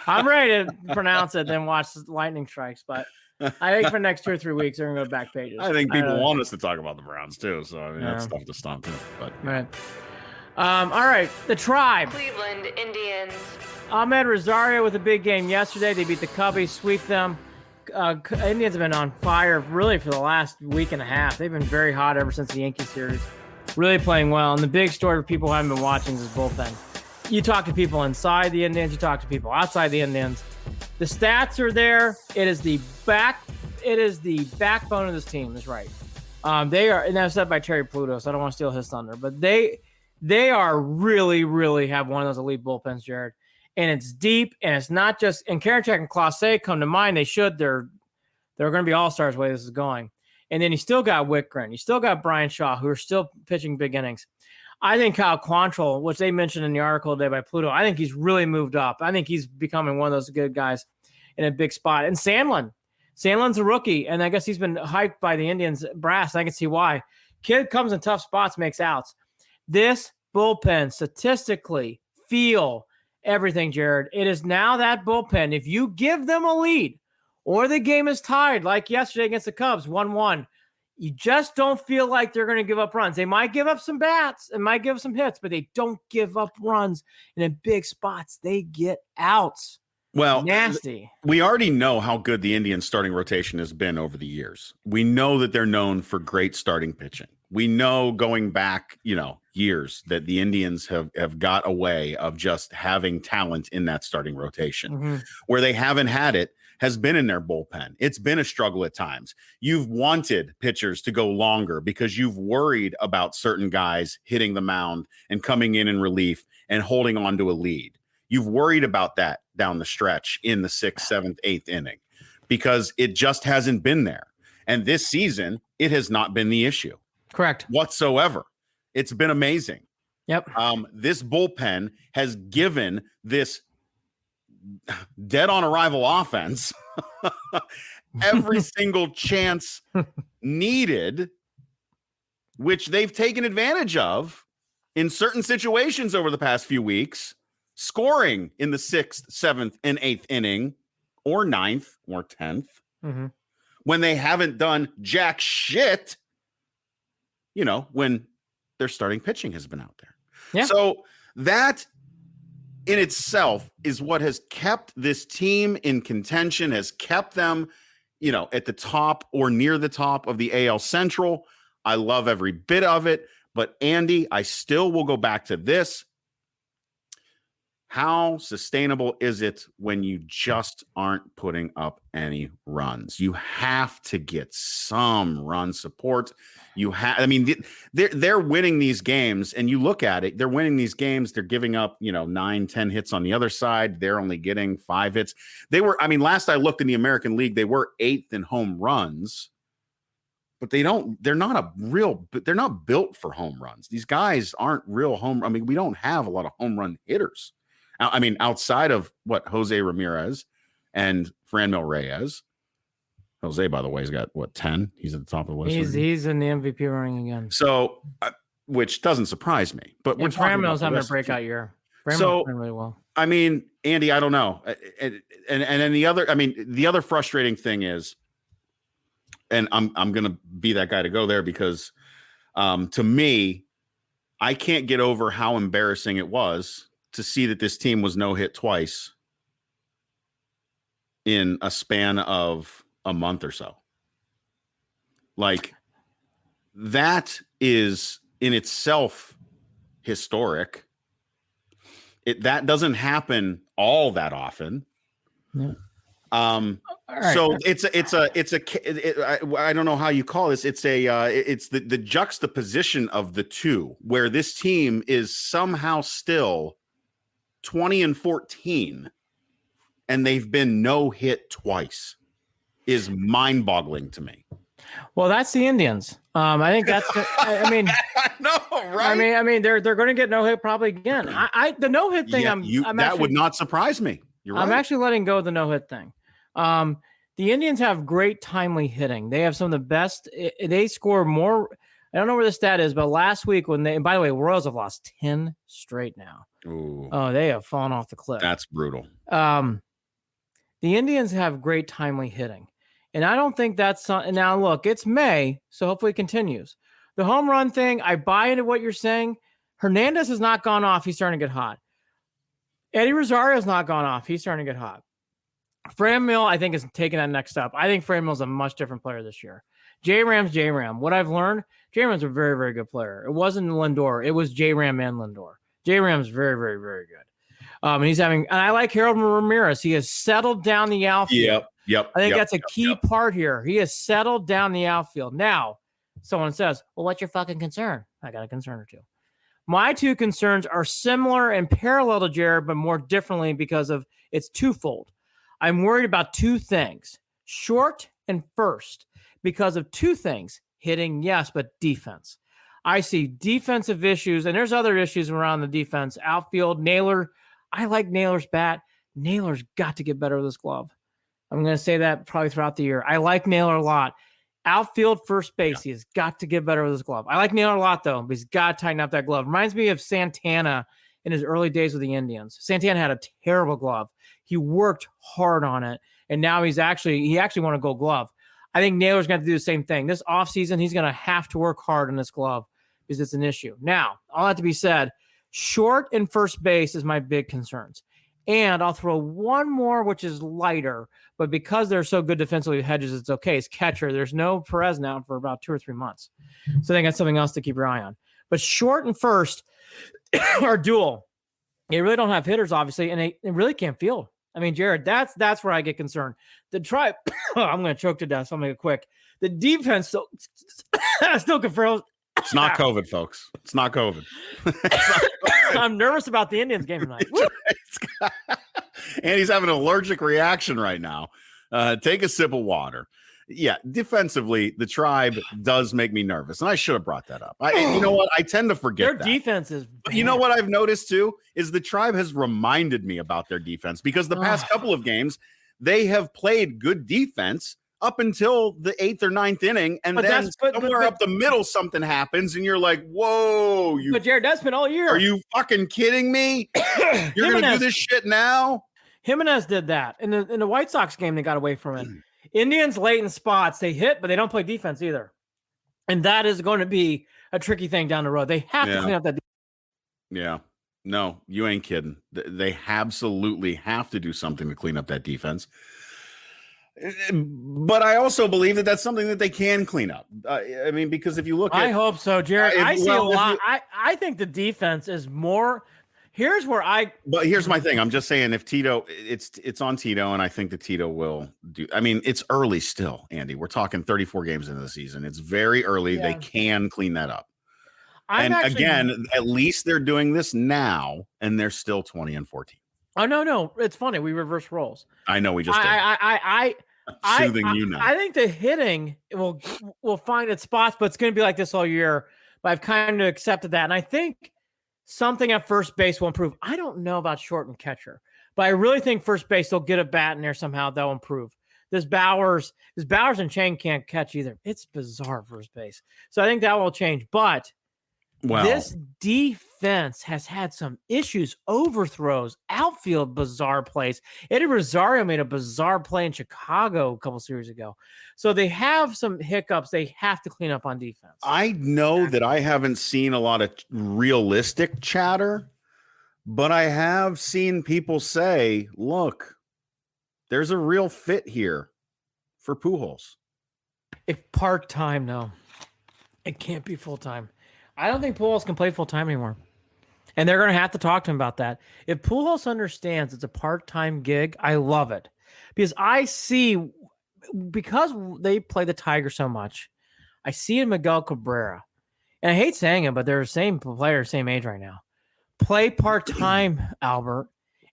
I'm ready to pronounce it, then watch lightning strikes. But I think for the next 2 or 3 weeks, they're going to go to back pages. I think people want us to talk about the Browns too. So I mean, that's tough to stop too. But right. All right, the Tribe. Cleveland Indians. Ahmed Rosario with a big game yesterday. They beat the Cubbies, sweep them. Indians have been on fire really for the last week and a half. They've been very hot ever since the Yankee series. Really playing well. And the big story for people who haven't been watching is bullpen. You talk to people inside the Indians, you talk to people outside the Indians. The stats are there. It is the backbone of this team. That's right. They are, and that's said by Terry Pluto, so I don't want to steal his thunder, but they are really, really have one of those elite bullpens, Jared. And it's deep, and it's not just, and Karinchak and Clase come to mind. They should. They're going to be all-stars the way this is going. And then you still got Whitgren. You still got Brian Shaw, who are still pitching big innings. I think Kyle Quantrill, which they mentioned in the article today by Pluto, I think he's really moved up. I think he's becoming one of those good guys in a big spot. And Sandlin's a rookie, and I guess he's been hyped by the Indians brass. I can see why. Kid comes in tough spots, makes outs. This bullpen statistically feel everything, Jared. It is now that bullpen. If you give them a lead or the game is tied, like yesterday against the Cubs, 1-1, you just don't feel like they're going to give up runs. They might give up some bats and might give some hits, but they don't give up runs. And in big spots, they get outs. Well, nasty. We already know how good the Indians starting rotation has been over the years. We know that they're known for great starting pitching. We know going back, years that the Indians have got a way of just having talent in that starting rotation. Mm-hmm. Where they haven't had it has been in their bullpen. It's been a struggle at times. You've wanted pitchers to go longer because you've worried about certain guys hitting the mound and coming in relief and holding on to a lead. You've worried about that down the stretch in the 6th, 7th, 8th inning because it just hasn't been there. And this season, it has not been the issue. Correct. Whatsoever. It's been amazing. Yep. This bullpen has given this dead on arrival offense every single chance needed, which they've taken advantage of in certain situations over the past few weeks, scoring in the 6th, 7th, and 8th inning, or 9th, or 10th, when they haven't done jack shit, when their starting pitching has been out there. Yeah. So That in itself is what has kept this team in contention, has kept them, at the top or near the top of the AL Central. I love every bit of it. But Andy, I still will go back to this. How sustainable is it when you just aren't putting up any runs? You have to get some run support. They're winning these games, and you look at it, they're winning these games. They're giving up, 9-10 hits on the other side. They're only getting 5 hits. Last I looked in the American League, they were 8th in home runs, but they're not built for home runs. These guys aren't real we don't have a lot of home run hitters. Outside of Jose Ramirez and Franmil Reyes. Jose, by the way, has got 10? He's at the top of the list. He's in the MVP running again. So, which doesn't surprise me. But we're talking about Franmil's having a breakout year. Franmil's playing really well. Andy, I don't know. And then the other frustrating thing is, and I'm going to be that guy to go there because, to me, I can't get over how embarrassing it was to see that this team was no hit twice in a span of a month or so. Like, that is in itself historic. That doesn't happen all that often. Yeah. Right. So I don't know how you call this. It's the juxtaposition of the two, where this team is somehow still 20-14, and they've been no hit twice, is mind-boggling to me. Well, that's the Indians. I think that's. I know, right? They're going to get no hit probably again. The no hit thing. That would not surprise me. You're right. I'm actually letting go of the no hit thing. The Indians have great timely hitting. They have some of the best. They score more. I don't know where the stat is, but last week and by the way, Royals have lost 10 straight now. Ooh. Oh, they have fallen off the cliff. That's brutal. The Indians have great timely hitting. And I don't think that's now look, it's May, so hopefully it continues. The home run thing, I buy into what you're saying. Hernandez has not gone off. He's starting to get hot. Eddie Rosario's not gone off. He's starting to get hot. Franmil, I think, is taking that next step. I think Franmil's a much different player this year. J-Ram's J-Ram. What I've learned, J-Ram's a very, very good player. It wasn't Lindor. It was J-Ram and Lindor. J-Ram's very, very, very good. And I like Harold Ramirez. He has settled down the outfield. Yep. I think that's a key part here. He has settled down the outfield. Now, someone says, well, what's your fucking concern? I got a concern or two. My two concerns are similar and parallel to Jared, but more differently because of it's twofold. I'm worried about two things, short and first, because of two things, hitting, yes, but defense. I see defensive issues, and there's other issues around the defense. Outfield, Naylor. I like Naylor's bat. Naylor's got to get better with his glove. I'm going to say that probably throughout the year. I like Naylor a lot. Outfield, first base, he has got to get better with his glove. I like Naylor a lot, though, but he's got to tighten up that glove. Reminds me of Santana in his early days with the Indians. Santana had a terrible glove. He worked hard on it, and now he actually won a Gold Glove. I think Naylor's going to do the same thing. This offseason, he's going to have to work hard on this glove because it's an issue. Now, all that to be said, short and first base is my big concerns. And I'll throw one more, which is lighter, but because they're so good defensively with Hedges, it's okay. It's catcher. There's no Perez now for about 2 or 3 months. So I think that's something else to keep your eye on. But short and first are dual. They really don't have hitters, obviously, and they really can't field. I mean, Jared, that's where I get concerned. The Tribe, I'm going to choke to death, so I'm going to make it quick. The defense still confirms. It's not COVID, folks. It's not COVID. I'm nervous about the Indians game tonight. And he's having an allergic reaction right now. Take a sip of water. Yeah, defensively, the Tribe does make me nervous, and I should have brought that up. You know what? I tend to forget their defense is. But you know what I've noticed too is the Tribe has reminded me about their defense because the past couple of games they have played good defense up until the 8th or 9th inning, and then somewhere up the middle something happens, and you're like, "Whoa!" But Jared, that's been all year. Are you fucking kidding me? You're going to do this shit now? Jimenez did that in the White Sox game. They got away from it. Indians late in spots, they hit, but they don't play defense either. And that is going to be a tricky thing down the road. They have to clean up that defense. Yeah. No, you ain't kidding. They absolutely have to do something to clean up that defense. But I also believe that that's something that they can clean up. I mean, because if you look I hope so, Jared. I see a lot. I think the defense is more. Here's where But here's my thing. I'm just saying, if Tito, it's on Tito, and I think that Tito will do. I mean, it's early still, Andy. We're talking 34 games into the season. It's very early. Yeah. They can clean that up. Again, at least they're doing this now, and they're still 20-14. Oh no, it's funny. We reverse roles. I know we just did. I think the hitting will find its spots, but it's going to be like this all year. But I've kind of accepted that, and I think something at first base will improve. I don't know about short and catcher, but I really think first base they'll get a bat in there somehow. They'll improve. This Bowers and Chang can't catch either. It's bizarre first base, so I think that will change. But this defense has had some issues, overthrows, outfield bizarre plays. Eddie Rosario made a bizarre play in Chicago a couple series ago. So they have some hiccups they have to clean up on defense. I know that I haven't seen a lot of realistic chatter, but I have seen people say, look, there's a real fit here for Pujols. If part-time, no. It can't be full-time. I don't think Pujols can play full-time anymore. And they're going to have to talk to him about that. If Pujols understands it's a part-time gig, I love it. Because I see, because they play the Tigers so much, I see in Miguel Cabrera, and I hate saying it, but they're the same player, same age right now. Play part-time, Albert,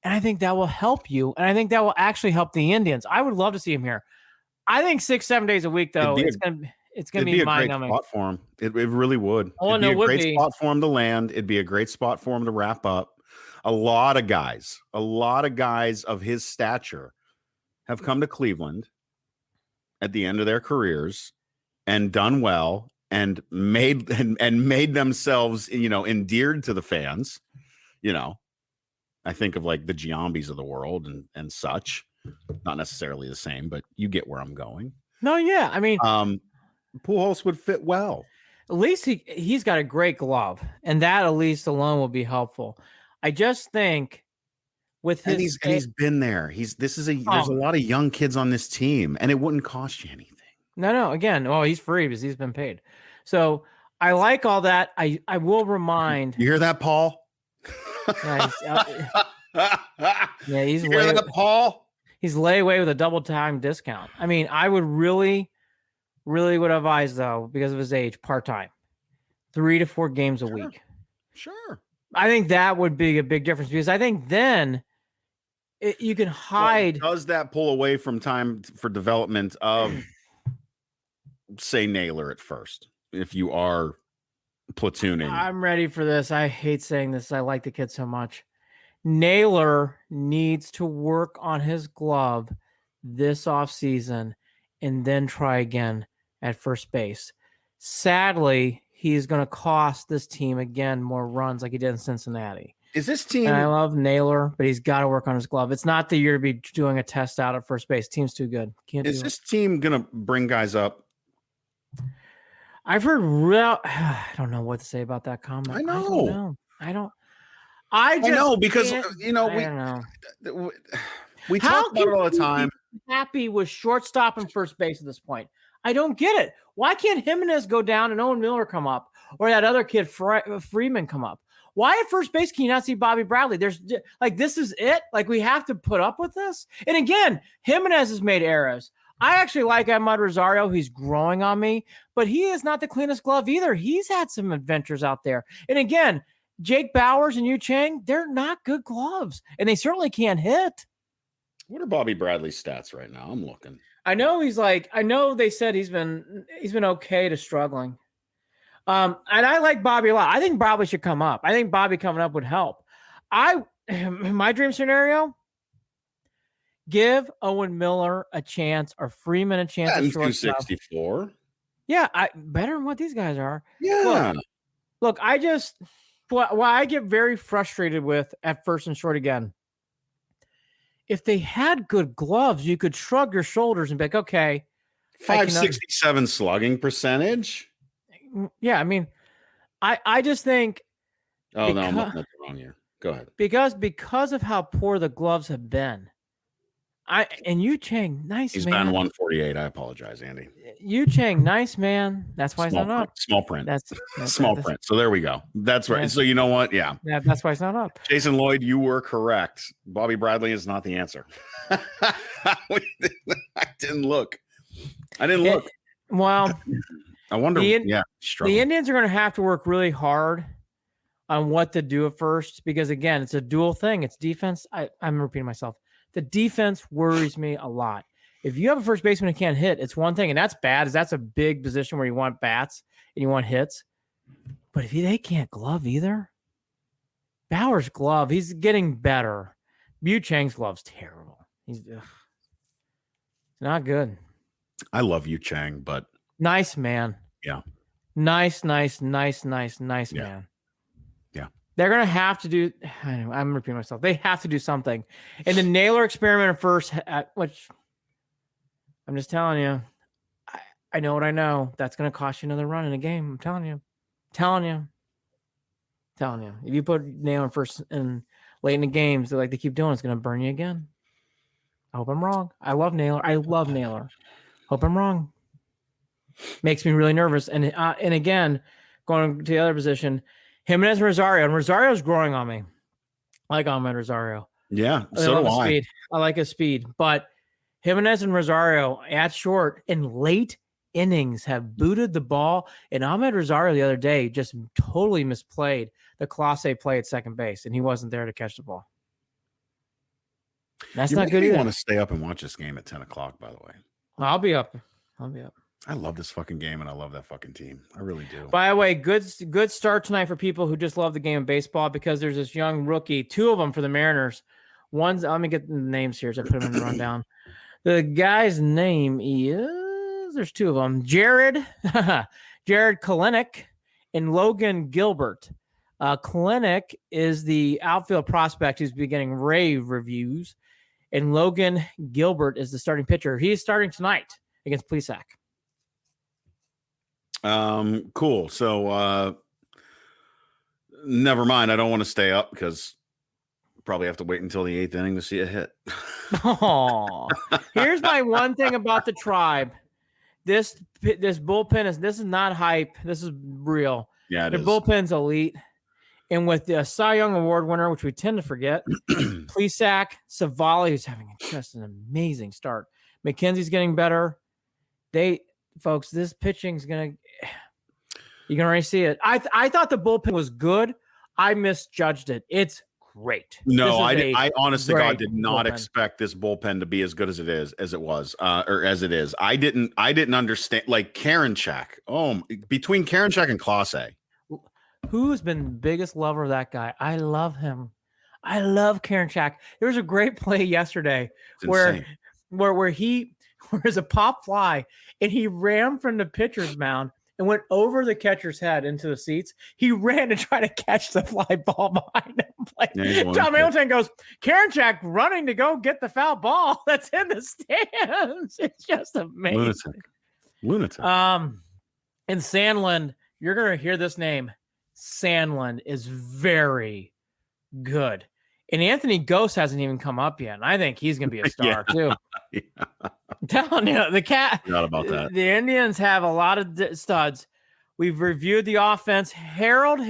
and I think that will help you, and I think that will actually help the Indians. I would love to see him here. I think 6-7 days a week, though, it's going to be mind-numbing. Spot for him. It really would. Oh, it'd be a great spot for him to land. It'd be a great spot for him to wrap up. A lot of guys of his stature have come to Cleveland at the end of their careers and done well and made themselves, endeared to the fans. I think of like the Giambis of the world and such. Not necessarily the same, but you get where I'm going. No, yeah. I mean, Pujols would fit well. At least he's got a great glove, and that at least alone will be helpful. I just think with his and he's been there. There's a lot of young kids on this team, and it wouldn't cost you anything. No. Again, he's free because he's been paid. So I like all that. I will remind. You hear that, Paul? He's you hear that, Paul? He's layaway with a double time discount. I mean, I would really would advise, though, because of his age, part-time, 3 to 4 games a week. Sure. I think that would be a big difference because I think then you can hide. Does that pull away from time for development of, say, Naylor at first, if you are platooning? I'm ready for this. I hate saying this. I like the kid so much. Naylor needs to work on his glove this offseason and then try again at first base. Sadly, he's going to cost this team again more runs like he did in Cincinnati. Is this team? And I love Naylor, but he's got to work on his glove. It's not the year to be doing a test out at first base. Team's too good. Is this team going to bring guys up? I've heard I don't know what to say about that comment. I know. I know because we talk about it all the time. Happy with shortstop and first base at this point. I don't get it. Why can't Jimenez go down and Owen Miller come up, or that other kid Freeman come up? Why at first base can you not see Bobby Bradley? There's this is it. Like, we have to put up with this. And again, Jimenez has made errors. I actually like Ahmad Rosario. He's growing on me, but he is not the cleanest glove either. He's had some adventures out there. And again, Jake Bowers and Yu Chang, they're not good gloves, and they certainly can't hit. What are Bobby Bradley's stats right now? I'm looking. I know they said he's been okay to struggling. And I like Bobby a lot. I think Bobby should come up. I think Bobby coming up would help. My dream scenario, give Owen Miller a chance or Freeman a chance. At 264. Yeah, better than what these guys are. Yeah. Look, I get very frustrated with at first and short again. If they had good gloves, you could shrug your shoulders and be like, okay. 567 slugging percentage. Yeah, I mean, I just think. Oh, no, I'm looking at the wrong year. Go ahead. Because of how poor the gloves have been. Yu Chang, nice He's man. been 148. I apologize, Andy. Yu Chang, nice man. That's why he's not up. Small print. That's small print. So there we go. That's right. So you know what? Yeah. That's why he's not up. Jason Lloyd, you were correct. Bobby Bradley is not the answer. I didn't look. Well, I wonder. The Indians are going to have to work really hard on what to do at first because, again, it's a dual thing. It's defense. I'm repeating myself. The defense worries me a lot. If you have a first baseman who can't hit, it's one thing, and that's bad. That's a big position where you want bats and you want hits. But if they can't glove either, Bauer's glove, he's getting better. Yu Chang's glove's terrible. It's not good. I love Yu Chang, but nice man. Yeah. Nice man. Yeah. They're going to have to do, I'm repeating myself. They have to do something. And the Naylor experiment at first, which I'm just telling you, I know what I know. That's going to cost you another run in a game. I'm telling you. If you put Naylor first and late in the games, they keep doing, it's going to burn you again. I hope I'm wrong. I love Naylor. Hope I'm wrong. Makes me really nervous. And again, going to the other position, Jimenez and Rosario. And Rosario's growing on me. I like Ahmed Rosario. Yeah, so do I. Speed. I like his speed. But Jimenez and Rosario at short in late innings have booted the ball. And Ahmed Rosario the other day just totally misplayed the Clase play at second base. And he wasn't there to catch the ball. That's not good either. I want to stay up and watch this game at 10 o'clock, by the way. I'll be up. I love this fucking game, and I love that fucking team. I really do. By the way, good start tonight for people who just love the game of baseball because there's this young rookie, two of them for the Mariners. One's, let me get the names here so I put them in the rundown. The guy's name is, there's two of them, Jarid Kalenic and Logan Gilbert. Kalenic is the outfield prospect who's been getting rave reviews, and Logan Gilbert is the starting pitcher. He is starting tonight against Plesac. Cool. So, never mind. I don't want to stay up because probably have to wait until the 8th inning to see a hit. Oh, here's my one thing about the Tribe. This bullpen this is not hype. This is real. Yeah, their bullpen's elite. And with the Cy Young Award winner, which we tend to forget, Plesac, Savali, who's having just an amazing start. McKenzie's getting better. Folks, this pitching's you can already see it. I thought the bullpen was good. I misjudged it. It's great. No, I honestly, God, did not expect this bullpen to be as good as it is, as it was, or as it is. I didn't understand, like Karinchak. Oh, between Karinchak and Clase. Who's been the biggest lover of that guy? I love him. I love Karinchak. There was a great play yesterday where there's a pop fly and he ran from the pitcher's mound and went over the catcher's head into the seats. He ran to try to catch the fly ball behind him. Tom Hamilton goes, Karinchak running to go get the foul ball that's in the stands. It's just amazing. Lunatic. In Sandlin, you're going to hear this name. Sandlin is very good. And Anthony Ghost hasn't even come up yet. And I think he's going to be a star too. Yeah. I'm telling you, not about that. The Indians have a lot of studs. We've reviewed the offense. Harold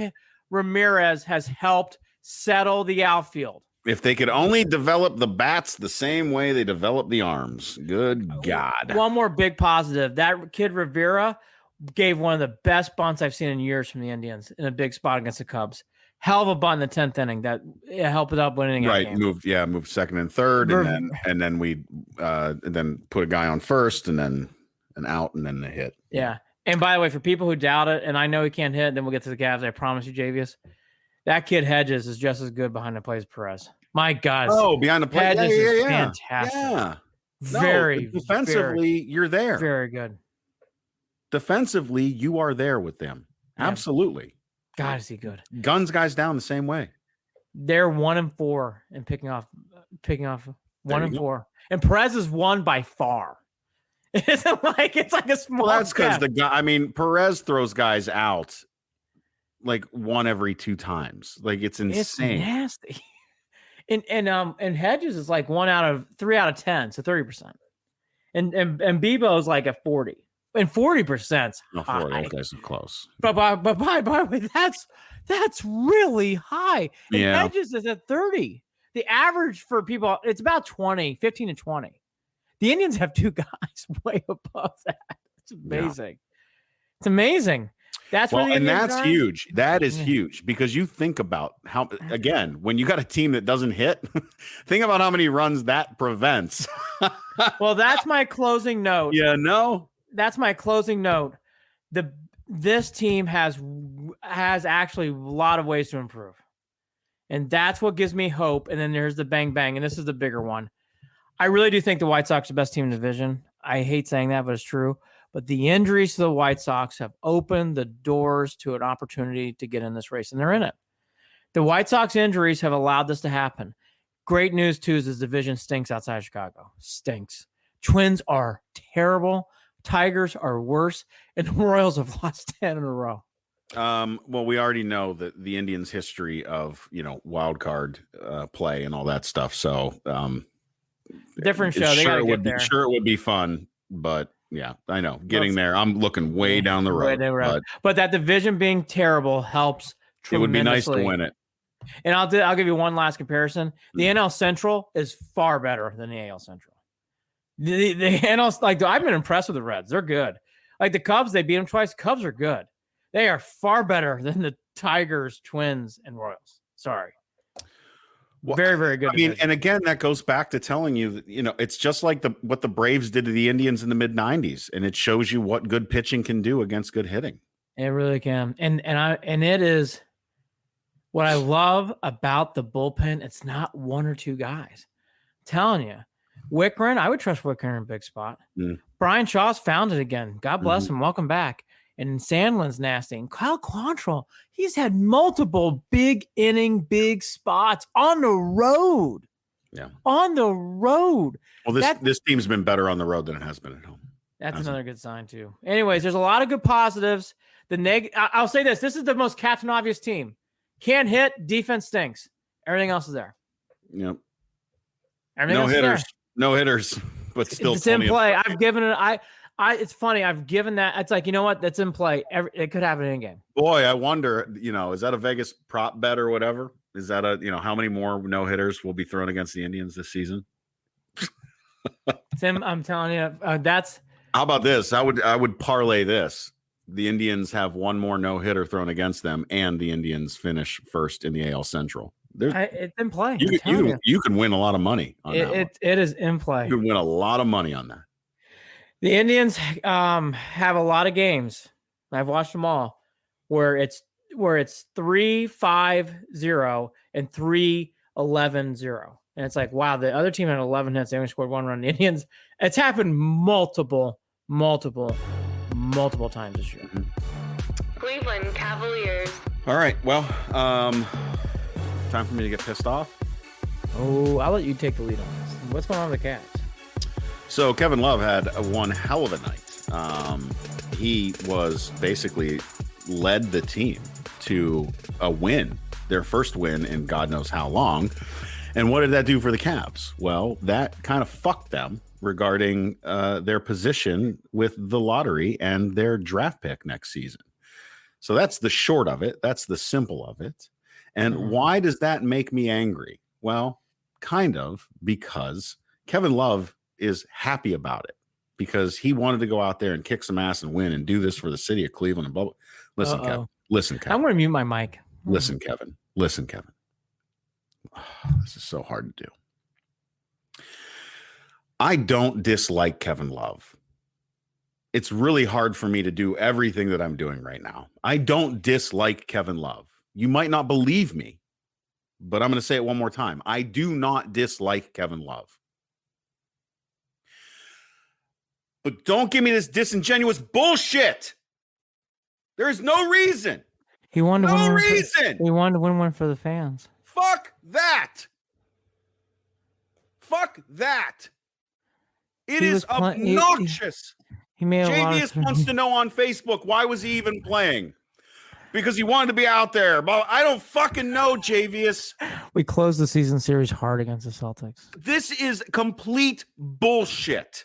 Ramirez has helped settle the outfield. If they could only develop the bats the same way they develop the arms. Good God. One more big positive. That kid Rivera gave one of the best bunts I've seen in years from the Indians in a big spot against the Cubs. Hell of a bunt in the 10th inning that helped it up winning. Right, moved second and third, and then we put a guy on first, and then an out, and then the hit. Yeah, and by the way, for people who doubt it, and I know he can't hit, then we'll get to the Cavs. I promise you, Javius, that kid Hedges is just as good behind the plate as Perez. My God, behind the plate, Hedges is fantastic. Yeah, very defensively, you're there. Very good. Defensively, you are there with them. Yeah. Absolutely. God, is he good? Guns guys down the same way. They're 1-4 and picking off 1-4. And Perez is one by far. It's like a small. Well, that's because the guy. I mean, Perez throws guys out like one every 2 times. Like it's It's insane. nasty. And Hedges is like 3 out of 10, so 30%. And Bebo is like a 40. And 40% No, high. 4 those guys are close. But by the way, that's really high. And Yeah. Hedges is at 30. The average for people, it's about 15 to 20. The Indians have 2 guys way above that. It's amazing. Yeah. It's amazing. That's huge. That is huge because you think about how, again, when you got a team that doesn't hit, think about how many runs that prevents. Well, that's my closing note. Yeah, no. That's my closing note. This team has actually a lot of ways to improve. And that's what gives me hope. And then there's the bang bang. And this is the bigger one. I really do think the White Sox are the best team in the division. I hate saying that, but it's true. But the injuries to the White Sox have opened the doors to an opportunity to get in this race, and they're in it. The White Sox injuries have allowed this to happen. Great news, too, is this division stinks outside of Chicago. Stinks. Twins are terrible. Tigers are worse. And the Royals have lost 10 in a row. Well, we already know that the Indians' history of, wild card play and all that stuff. So different show. They gotta get there. Sure, it would be fun, but yeah, I know. Getting there, I'm looking way down the road. But that division being terrible helps tremendously. It would be nice to win it. And I'll give you one last comparison. The NL Central is far better than the AL Central. The NL, like, I've been impressed with the Reds. They're good. Like the Cubs, they beat them twice. Cubs are good. They are far better than the Tigers, Twins, and Royals. Sorry. Well, very, very good. I mean, and again, that goes back to telling you that, it's just like what the Braves did to the Indians in the mid 90s. And it shows you what good pitching can do against good hitting. It really can. And it is what I love about the bullpen. It's not 1 or 2 guys. I'm telling you, Wickren, I would trust Wickren in a big spot. Brian Shaw's found it again. God bless him. Welcome back. And Sandlin's nasty. And Kyle Quantrill, he's had multiple big inning, big spots on the road. Yeah. On the road. Well, this team's been better on the road than it has been at home. That's another good sign, too. Anyways, there's a lot of good positives. I'll say this. This is the most Captain Obvious team. Can't hit. Defense stinks. Everything else is there. Yep. Everything else hitters. is there. No hitters, but still it's in play. I've given it. It's funny. I've given that. It's like, you know what? That's in play. It could happen in a game. Boy, I wonder, is that a Vegas prop bet or whatever? Is that how many more no hitters will be thrown against the Indians this season? Tim, I'm telling you, that's. How about this? I would parlay this. The Indians have one more no hitter thrown against them, and the Indians finish first in the AL Central. It's in play. You can win a lot of money on that. It is in play. You can win a lot of money on that. The Indians have a lot of games. I've watched them all where it's 3-5-0 and 3-11-0. And it's like, wow, the other team had 11 hits. They only scored 1 run. The Indians, it's happened multiple times this year. Cleveland Cavaliers. All right. Well, time for me to get pissed off. Oh, I'll let you take the lead on this. What's going on with the Cavs? So Kevin Love had one hell of a night. He was basically led the team to a win, their first win in God knows how long. And what did that do for the Cavs? Well, that kind of fucked them regarding their position with the lottery and their draft pick next season. So that's the short of it. That's the simple of it. And why does that make me angry? Well, kind of because Kevin Love is happy about it because he wanted to go out there and kick some ass and win and do this for the city of Cleveland. And blah, blah. Listen, Kevin. I'm going to mute my mic. Listen, Kevin. This is so hard to do. I don't dislike Kevin Love. It's really hard for me to do everything that I'm doing right now. I don't dislike Kevin Love. You might not believe me, but I'm going to say it one more time. I do not dislike Kevin Love. But don't give me this disingenuous bullshit. There is no reason. He wanted to win reason. He wanted to win one for the fans. Fuck that. It is obnoxious. He made a lot of JVS wants to know on Facebook, why was he even playing? because he wanted to be out there. But I don't fucking know, Javius. We closed the season series hard against the Celtics. This is complete bullshit.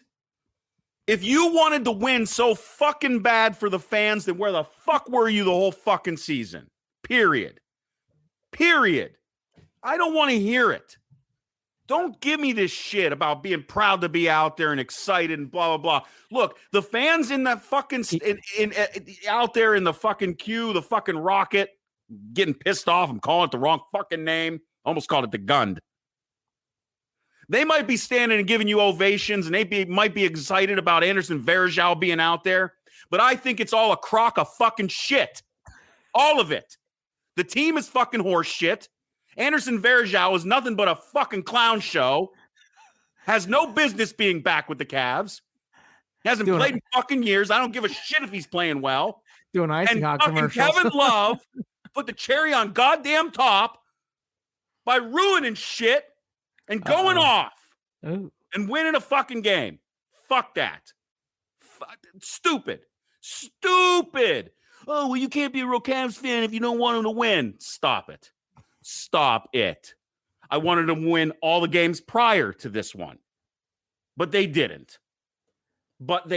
If you wanted to win so fucking bad for the fans, then where the fuck were you the whole fucking season? Period. I don't want to hear it. Don't give me this shit about being proud to be out there and excited and blah, blah, blah. Look, the fans in that fucking out there in the fucking queue, the fucking Rocket, getting pissed off. I'm calling it the wrong fucking name. Almost called it the Gund. They might be standing and giving you ovations, and they might be excited about Anderson Varejao being out there, but I think it's all a crock of fucking shit. All of it. The team is fucking horse shit. Anderson Varejao is nothing but a fucking clown show. Has no business being back with the Cavs. Hasn't played in fucking years. I don't give a shit if he's playing well. Doing icy hot commercials. Kevin Love put the cherry on goddamn top by ruining shit and going off and winning a fucking game. Fuck that. Stupid. Oh, well, you can't be a real Cavs fan if you don't want them to win. Stop it. I wanted them to win all the games prior to this one. But they didn't. Fuck.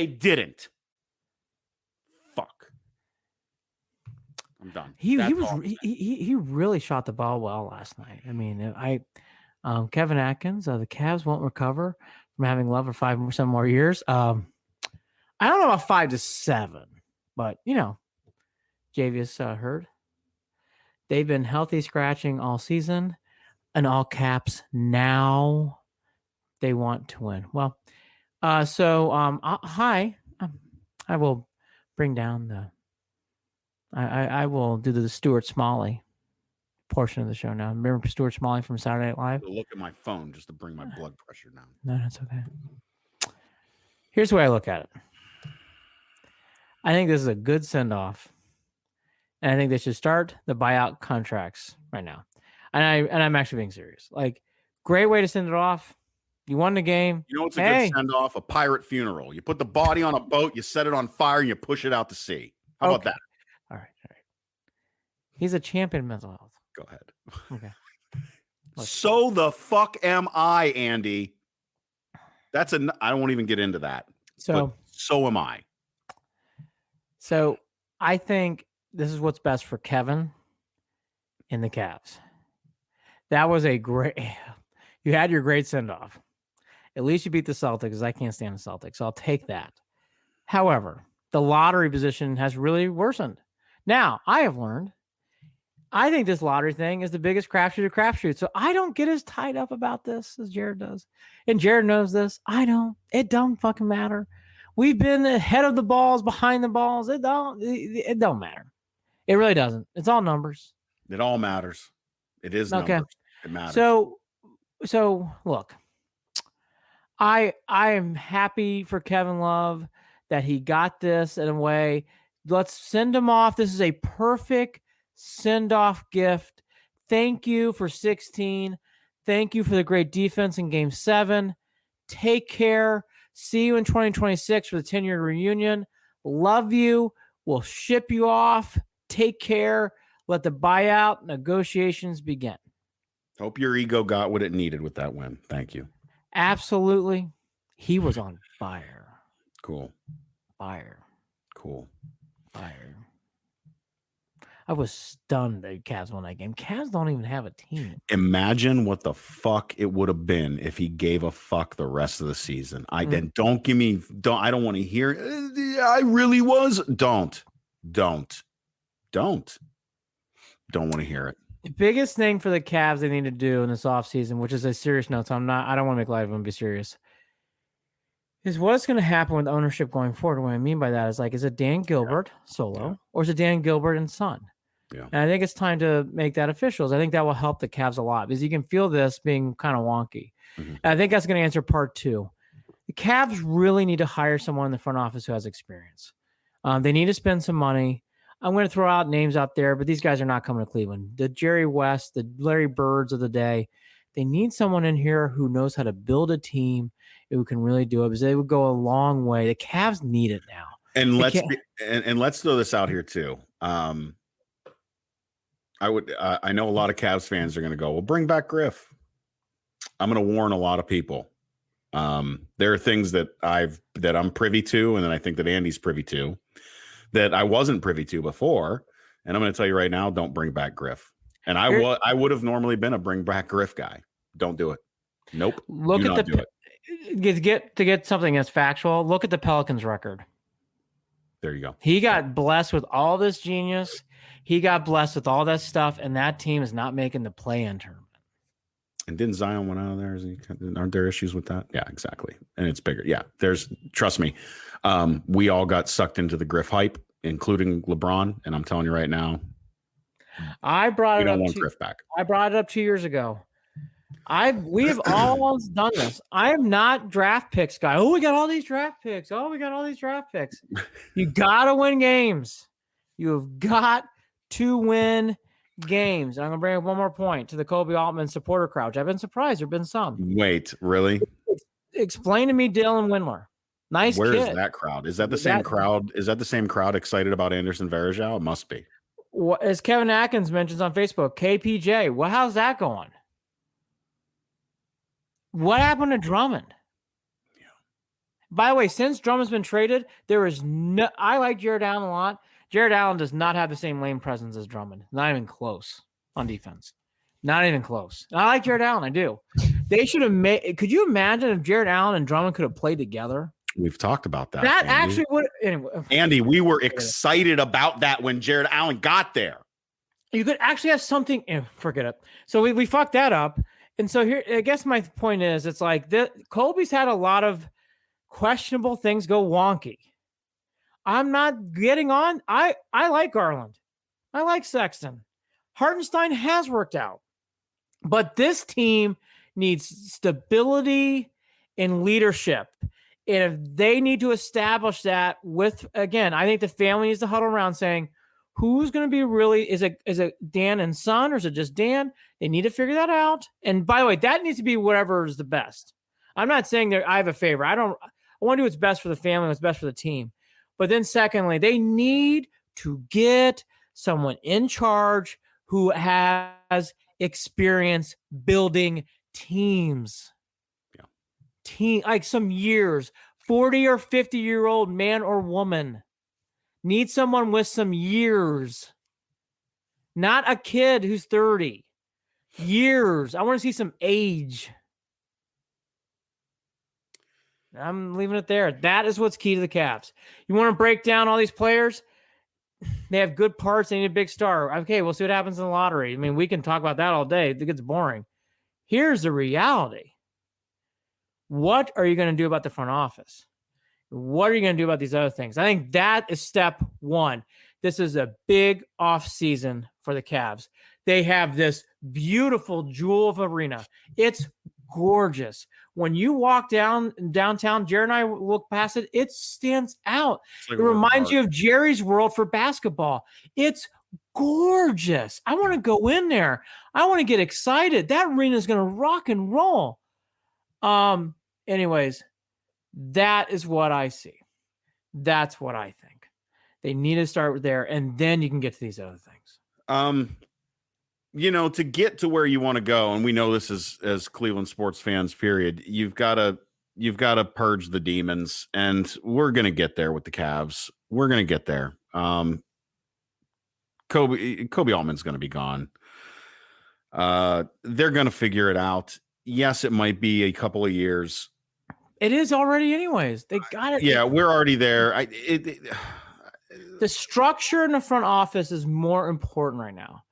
I'm done. He really shot the ball well last night. I mean, Kevin Atkins, the Cavs won't recover from having Love for 5 or 7 more years. I don't know about 5 to 7, but Javius heard. They've been healthy scratching all season, and all caps. Now they want to win. Well, hi. I will bring down the. I will do the Stuart Smalley portion of the show now. Remember Stuart Smalley from Saturday Night Live? Look at my phone just to bring my blood pressure down. No, that's okay. Here's the way I look at it. I think this is a good send-off. And I think they should start the buyout contracts right now. And I'm actually being serious. Like, great way to send it off. You won the game. You know what's a good send-off? A pirate funeral. You put the body on a boat, you set it on fire, and you push it out to sea. How about that? All right. He's a champion mental health. Go ahead. Okay. So the fuck am I, Andy? I won't even get into that. So am I. So I think this is what's best for Kevin and the Cavs. That was you had your great send-off. At least you beat the Celtics, because I can't stand the Celtics, so I'll take that. However, the lottery position has really worsened. Now, I have learned, I think this lottery thing is the biggest crapshoot. So I don't get as tied up about this as Jared does. And Jared knows this. I don't. It don't fucking matter. We've been ahead of the balls, behind the balls. It don't matter. It really doesn't. It's all numbers. It all matters. It is numbers. Okay. It matters. So look, I am happy for Kevin Love that he got this in a way. Let's send him off. This is a perfect send-off gift. Thank you for 16. Thank you for the great defense in Game 7. Take care. See you in 2026 for the 10-year reunion. Love you. We'll ship you off. Take care. Let the buyout negotiations begin. Hope your ego got what it needed with that win. Thank you. Absolutely. He was on fire. Cool. Fire. Cool. Fire. I was stunned that Cavs won that game. Cavs don't even have a team. Imagine what the fuck it would have been if he gave a fuck the rest of the season. I don't want to hear I really was. Don't want to hear it. The biggest thing for the Cavs they need to do in this offseason, which is a serious note, so I don't want to make light of them, be serious, is what's going to happen with ownership going forward. What I mean by that is it Dan Gilbert solo or is it Dan Gilbert and son? Yeah. And I think it's time to make that official. I think that will help the Cavs a lot because you can feel this being kind of wonky. Mm-hmm. And I think that's going to answer part 2. The Cavs really need to hire someone in the front office who has experience. They need to spend some money. I'm going to throw out names out there, but these guys are not coming to Cleveland. The Jerry West, the Larry Birds of the day. They need someone in here who knows how to build a team, who can really do it, because they would go a long way. The Cavs need it now. And let's throw this out here too. I know a lot of Cavs fans are going to go, well, bring back Griff. I'm going to warn a lot of people. There are things that I'm privy to, and then I think that Andy's privy to, that I wasn't privy to before. And I'm going to tell you right now, don't bring back Griff. And I would have normally been a bring back Griff guy. Don't do it. Nope. Look at to get something that's factual. Look at the Pelicans record. There you go. He got blessed with all this genius. He got blessed with all that stuff, and that team is not making the play-in tournament. And didn't Zion went out of there? Aren't there issues with that? Yeah, exactly. And it's bigger. Yeah, trust me. We all got sucked into the Griff hype, including LeBron. And I'm telling you right now, I brought it up. Griff back. I brought it up 2 years ago. We have all done this. I am not draft picks guy. Oh, we got all these draft picks. You got to win games. You have got to win games. And I'm going to bring up one more point to the Kobe Altman supporter crowd. I've been surprised. There have been some. Wait, really? Explain to me Dylan Windler. Nice Where kid. is that crowd? Is that the same crowd? Is that the same crowd excited about Anderson Varejao? It must be. As Kevin Atkins mentions on Facebook, KPJ. Well, how's that going? What happened to Drummond? Yeah. By the way, since Drummond's been traded, there is no. I like Jared Allen a lot. Jared Allen does not have the same lane presence as Drummond. Not even close on defense. Not even close. I like Jared Allen. I do. They should have made. Could you imagine if Jared Allen and Drummond could have played together? We've talked about that. That Andy. Actually would. Anyway, Andy, we were excited about that when Jared Allen got there. You could actually have something. Forget it. So we fucked that up. And so here, I guess my point is, it's like Kobe's had a lot of questionable things go wonky. I'm not getting on. I like Garland. I like Sexton. Hartenstein has worked out. But this team needs stability and leadership. And if they need to establish that with, again, I think the family needs to huddle around saying, who's going to be really, is it Dan and son, or is it just Dan? They need to figure that out. And by the way, that needs to be whatever is the best. I'm not saying that I have a favor. I want to do what's best for the family, what's best for the team. But then secondly, they need to get someone in charge who has experience building teams. Yeah. Like some years, 40 or 50-year-old man or woman. Need someone with some years. Not a kid who's 30. Years. I want to see some age. I'm leaving it there. That is what's key to the Cavs. You want to break down all these players? They have good parts. They need a big star. Okay, we'll see what happens in the lottery. I mean, we can talk about that all day. It gets boring. Here's the reality. What are you going to do about the front office? What are you going to do about these other things? I think that is step one. This is a big off season for the Cavs. They have this beautiful jewel of arena. It's gorgeous. When you walk downtown, Jared and I look past it, it stands out. Like it reminds you of Jerry's World for basketball. It's gorgeous. I want to go in there. I want to get excited. That arena is going to rock and roll. Anyways, that is what I see. That's what I think. They need to start there, and then you can get to these other things. To get to where you want to go, and we know this as Cleveland sports fans, period, you've got to purge the demons, and we're going to get there with the Cavs. We're going to get there. Kobe Altman's going to be gone. They're going to figure it out. Yes, it might be a couple of years. It is already anyways. They got it. Yeah, we're already there. The structure in the front office is more important right now.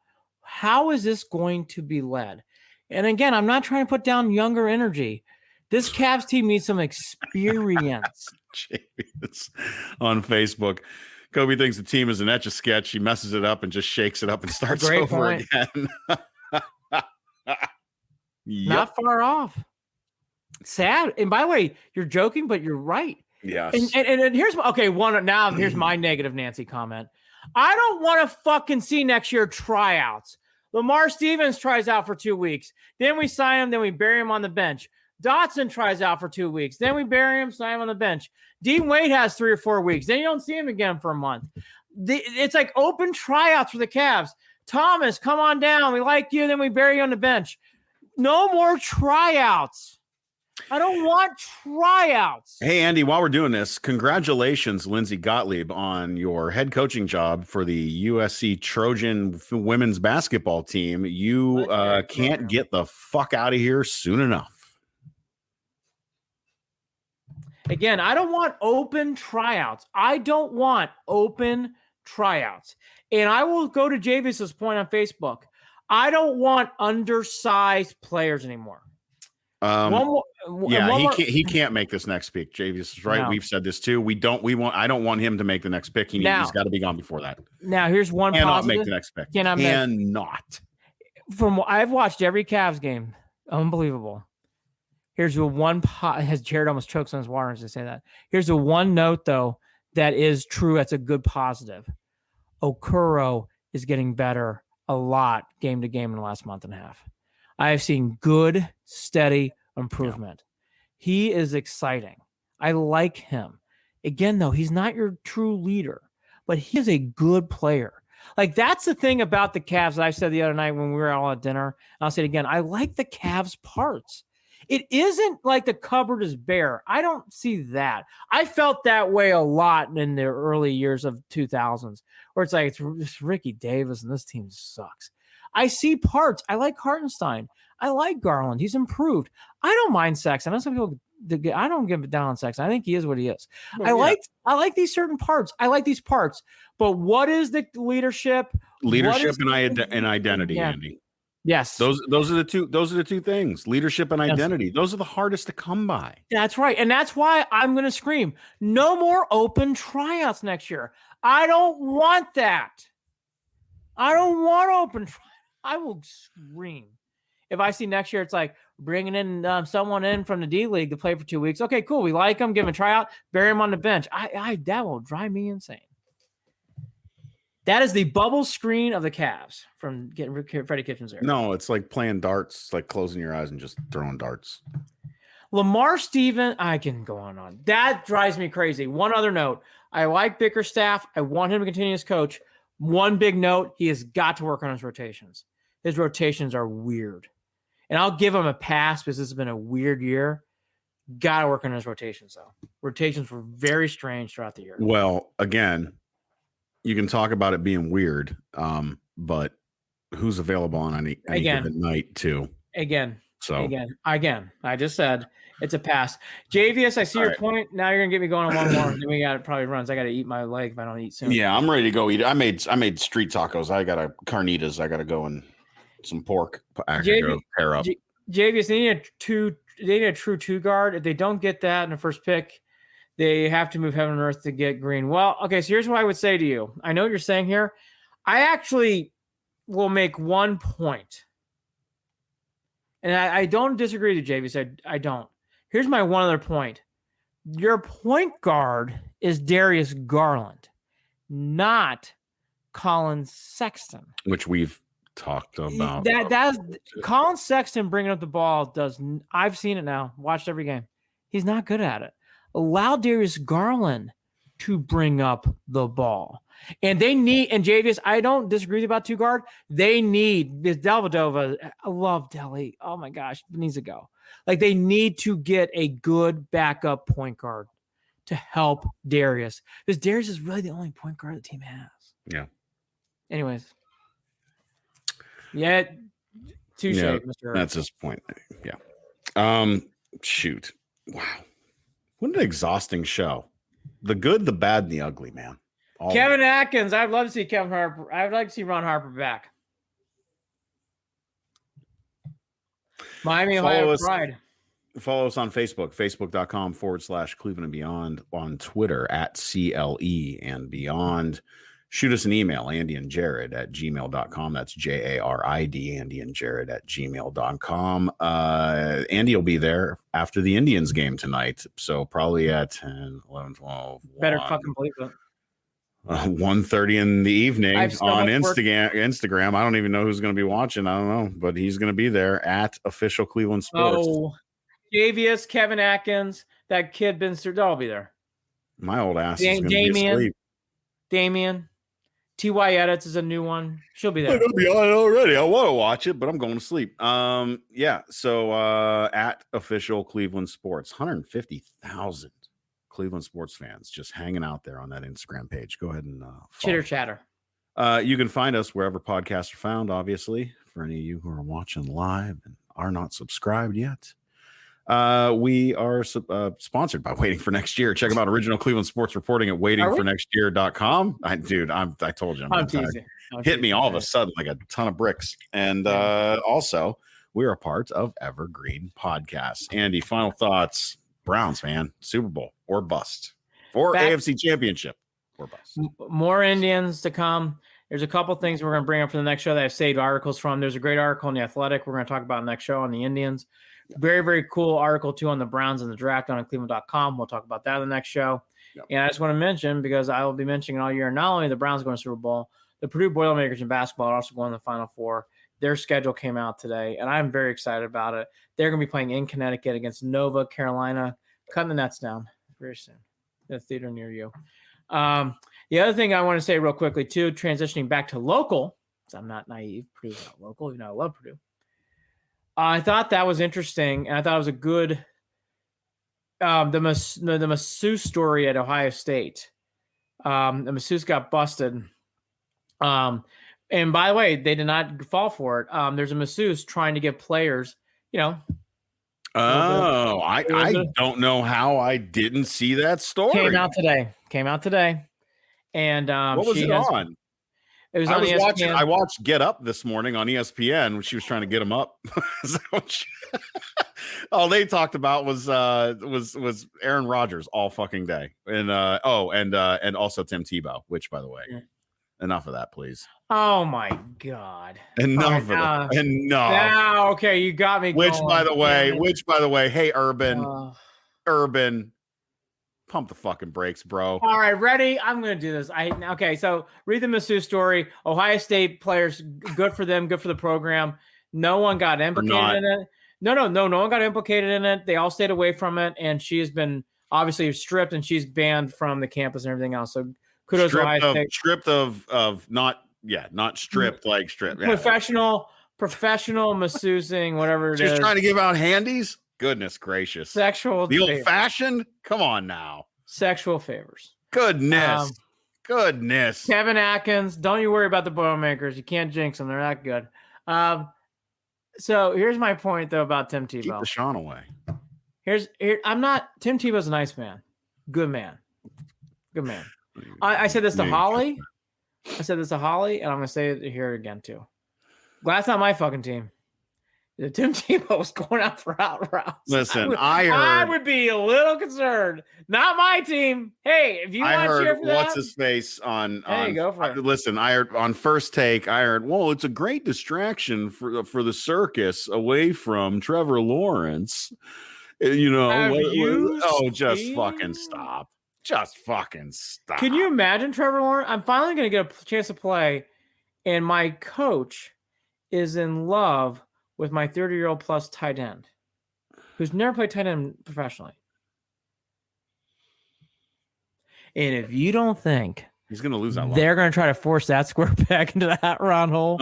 How is this going to be led? And again, I'm not trying to put down younger energy. This Cavs team needs some experience. It's on Facebook. Kobe thinks the team is an Etch-a-Sketch. He messes it up and just shakes it up and starts over again. Yep. Not far off. Sad. And by the way, you're joking, but you're right. Yes. And here's here's my negative Nancy comment. I don't want to fucking see next year tryouts. Lamar Stevens tries out for 2 weeks. Then we sign him. Then we bury him on the bench. Dotson tries out for 2 weeks. Then we bury him, sign him on the bench. Dean Wade has 3 or 4 weeks. Then you don't see him again for a month. It's like open tryouts for the Cavs Thomas, come on down. We like you. Then we bury you on the bench. No more tryouts. I don't want tryouts. Hey, Andy, while we're doing this, congratulations, Lindsay Gottlieb, on your head coaching job for the USC Trojan women's basketball team. You can't get the fuck out of here soon enough. Again, I don't want open tryouts. And I will go to Javis's point on Facebook. I don't want undersized players anymore. He can't make this next pick. Javis is right. No. We've said this too. I don't want him to make the next pick. He's got to be gone before that. Now here's one cannot positive. Make the next pick. Cannot. I've watched every Cavs game. Unbelievable. Here's the one has Jared almost chokes on his water as I say that. Here's the one note though that is true. That's a good positive. Okoro is getting better a lot game to game in the last month and a half. I have seen good, steady improvement. Yeah. He is exciting. I like him. Again, though, he's not your true leader, but he is a good player. Like, that's the thing about the Cavs that I said the other night when we were all at dinner. I'll say it again. I like the Cavs parts. It isn't like the cupboard is bare. I don't see that. I felt that way a lot in the early years of 2000s, where it's like, it's Ricky Davis and this team sucks. I see parts. I like Hartenstein. I like Garland. He's improved. I don't mind Sexton. I know some people, I don't give it down on Sexton. I think he is what he is. Well, I like these certain parts. I like these parts. But what is the leadership? Leadership and identity, Andy. Yes. Those are the two things. Leadership and identity. Yes. Those are the hardest to come by. That's right. And that's why I'm going to scream, no more open tryouts next year. I don't want that. I don't want open tryouts. I will scream. If I see next year, it's like bringing in someone in from the D League to play for 2 weeks. Okay, cool. We like him. Give him a tryout. Bury him on the bench. That will drive me insane. That is the bubble screen of the Cavs from getting Freddie Kitchens there. No, it's like playing darts. It's like closing your eyes and just throwing darts. Lamar Stevens, I can go on. That drives me crazy. One other note. I like Bickerstaff. I want him to continue as coach. One big note, he has got to work on his rotations. His rotations are weird. And I'll give him a pass because this has been a weird year. Got to work on his rotations, though. Rotations were very strange throughout the year. Well, again, you can talk about it being weird, but who's available on any given night, too? Again. I just said it's a pass. JVS, I see your point. Now you're gonna get me going on one more. Then we got it probably runs. I got to eat my leg if I don't eat soon. Yeah, I'm ready to go eat. I made street tacos. I got carnitas. I got to go and some pork. I can go pair up. JVS, they need a true two guard. If they don't get that in the first pick, they have to move heaven and earth to get Green. Well, okay. So here's what I would say to you. I know what you're saying here. I actually will make one point. And I don't disagree with you, JV. I don't. Here's my one other point. Your point guard is Darius Garland, not Colin Sexton. Which we've talked about. That's Colin Sexton bringing up the ball I've seen it now. Watched every game. He's not good at it. Allow Darius Garland to bring up the ball. And they need, and JVS, I don't disagree about two guard. They need this Dellavedova. I love Delly. Oh my gosh, it needs to go. Like they need to get a good backup point guard to help Darius. Because Darius is really the only point guard the team has. Yeah. Anyways. Yeah. Touche, Mr. That's his point. Yeah. Shoot. Wow. What an exhausting show. The good, the bad, and the ugly, man. Kevin Atkins. I'd love to see Kevin Harper. I'd like to see Ron Harper back. Miami Ohio Pride. Follow us on Facebook, facebook.com/Cleveland and Beyond, on Twitter @CLE and Beyond. Shoot us an email, Andy and Jared @gmail.com. That's JARID, Andy and Jared @gmail.com. Andy will be there after the Indians game tonight. So probably at 10, 11, 12. Better fucking believe it. 1:30 in the evening on Instagram. I don't even know who's going to be watching. I don't know, but he's going to be there at Official Cleveland Sports. Oh, JVS, Kevin Atkins, that kid they'll all be there. My old ass is going to be asleep. Damian, TY Edits is a new one. She'll be there. It'll be on already. I want to watch it, but I'm going to sleep. Yeah. So at official Cleveland Sports, 150,000 Cleveland sports fans just hanging out there on that Instagram page. Go ahead and Chitter chatter. You can find us wherever podcasts are found, obviously, for any of you who are watching live and are not subscribed yet. We are sponsored by Waiting for Next Year. Check them out. Original Cleveland Sports Reporting at waitingfornextyear.com. I told you. I'm teasing. Hit me all of a sudden like a ton of bricks. And also, we are a part of Evergreen Podcasts. Andy, final thoughts. Browns, man. Super Bowl or bust. Or AFC Championship or bust. More Indians to come. There's a couple things we're going to bring up for the next show that I've saved articles from. There's a great article in The Athletic we're going to talk about in the next show on the Indians. Very, very cool article, too, on the Browns and the draft on Cleveland.com. We'll talk about that in the next show. Yep. And I just want to mention, because I will be mentioning all year, not only the Browns going to Super Bowl, the Purdue Boilermakers in basketball are also going to the Final Four. Their schedule came out today, and I'm very excited about it. They're going to be playing in Connecticut against Nova Carolina, cutting the nets down very soon in a theater near you. The other thing I want to say real quickly, too, transitioning back to local, because I'm not naive. Purdue's not local. I love Purdue. I thought that was interesting, and I thought it was a good the masseuse story at Ohio State. The masseuse got busted. And by the way, they did not fall for it. There's a masseuse trying to get players, I don't know how I didn't see that story. Came out today. And what was it on? It was on ESPN. I watched Get Up this morning on ESPN when she was trying to get him up. All they talked about was Aaron Rodgers all fucking day, and also Tim Tebow. Which, by the way, enough of that, please. Oh my God! Enough of it. Enough. Now, okay, you got me. Which, by the way, hey, Urban. Pump the fucking brakes, bro. All right, ready? I'm going to do this. Okay, so read the masseuse story. Ohio State players, good for them, good for the program. No one got implicated in it. No one got implicated in it. They all stayed away from it, and she has been obviously stripped, and she's banned from the campus and everything else. So kudos to Ohio State. Stripped of not stripped like stripped. Professional masseusing, whatever it is. She's trying to give out handies? Goodness gracious. The old-fashioned? Come on now. Sexual favors. Goodness. Kevin Atkins, don't you worry about the Boilermakers. You can't jinx them. They're that good. So here's my point, though, about Tim Tebow. Keep the Sean away. Tim Tebow's a nice man. Good man. I said this to Holly. And I'm going to say it here again, too. Glad it's not my fucking team. If Tim Tebow was going out for out routes, listen, I would be a little concerned. Not my team. Hey, if you want to cheer for that, what's his face on? Go for it. Listen, I heard on First Take. I heard, well, it's a great distraction for the circus away from Trevor Lawrence. Just fucking stop. Can you imagine Trevor Lawrence? I'm finally going to get a chance to play, and my coach is in love with my 30-year-old plus tight end who's never played tight end professionally. And if you don't think he's going to lose that, they're going to try to force that square back into that round hole,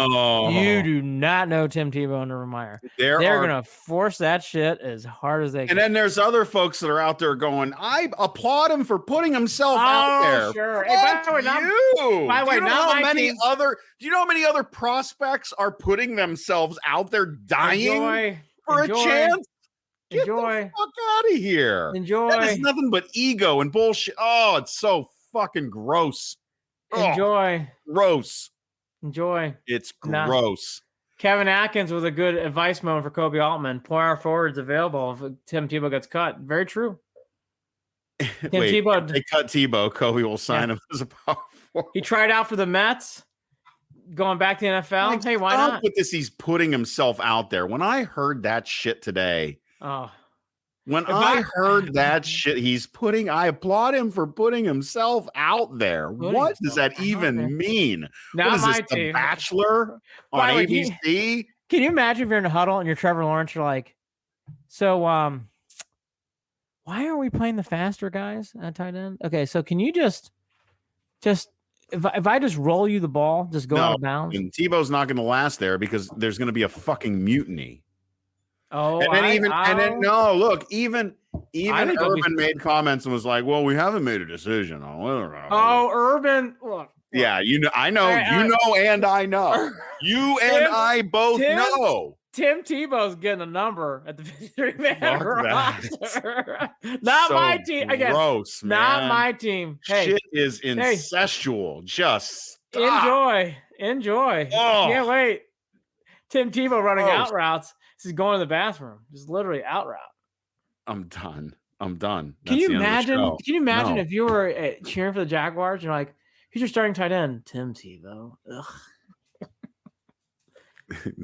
you do not know Tim Tebow and Urban Meyer. They're going to force that shit as hard as they can. And then there's other folks that are out there going, I applaud him for putting himself out there. Sure. By the way, do you know how many other prospects are putting themselves out there dying for a chance? Get the fuck out of here. That is nothing but ego and bullshit. Oh, it's so fucking gross. Gross. Enjoy. It's gross. Kevin Atkins was a good advice moment for Kobe Altman. Power forwards available if Tim Tebow gets cut. Very true. They cut Tebow. Kobe will sign him as a power forward. He tried out for the Mets. Going back to the NFL. Hey, why not? With this, he's putting himself out there. When I heard that shit today. I heard that shit, I applaud him for putting himself out there. What does that even mean? Not what is my this, team. The Bachelor on ABC? Can you imagine if you're in a huddle and you're Trevor Lawrence, you're like, so why are we playing the faster guys at tight end? Okay, so can you just if I just roll you the ball, just go out of bounds. And Tebow's not going to last there because there's going to be a fucking mutiny. Oh, and then look, even Urban made comments and was like, "Well, we haven't made a decision on whether." Urban, look. Yeah, I know, and I know. You and I both know. Tim Tebow's getting a number at the 53-man roster. Not my team. Again, gross, man. Not my team. Hey, shit is incestual. Just stop. Enjoy. Oh. Can't wait. Tim Tebow running out routes. This is going to the bathroom. Just literally out route. I'm done. That's can you imagine if you were cheering for the Jaguars? You're like, who's your starting tight end? Tim Tebow. Ugh.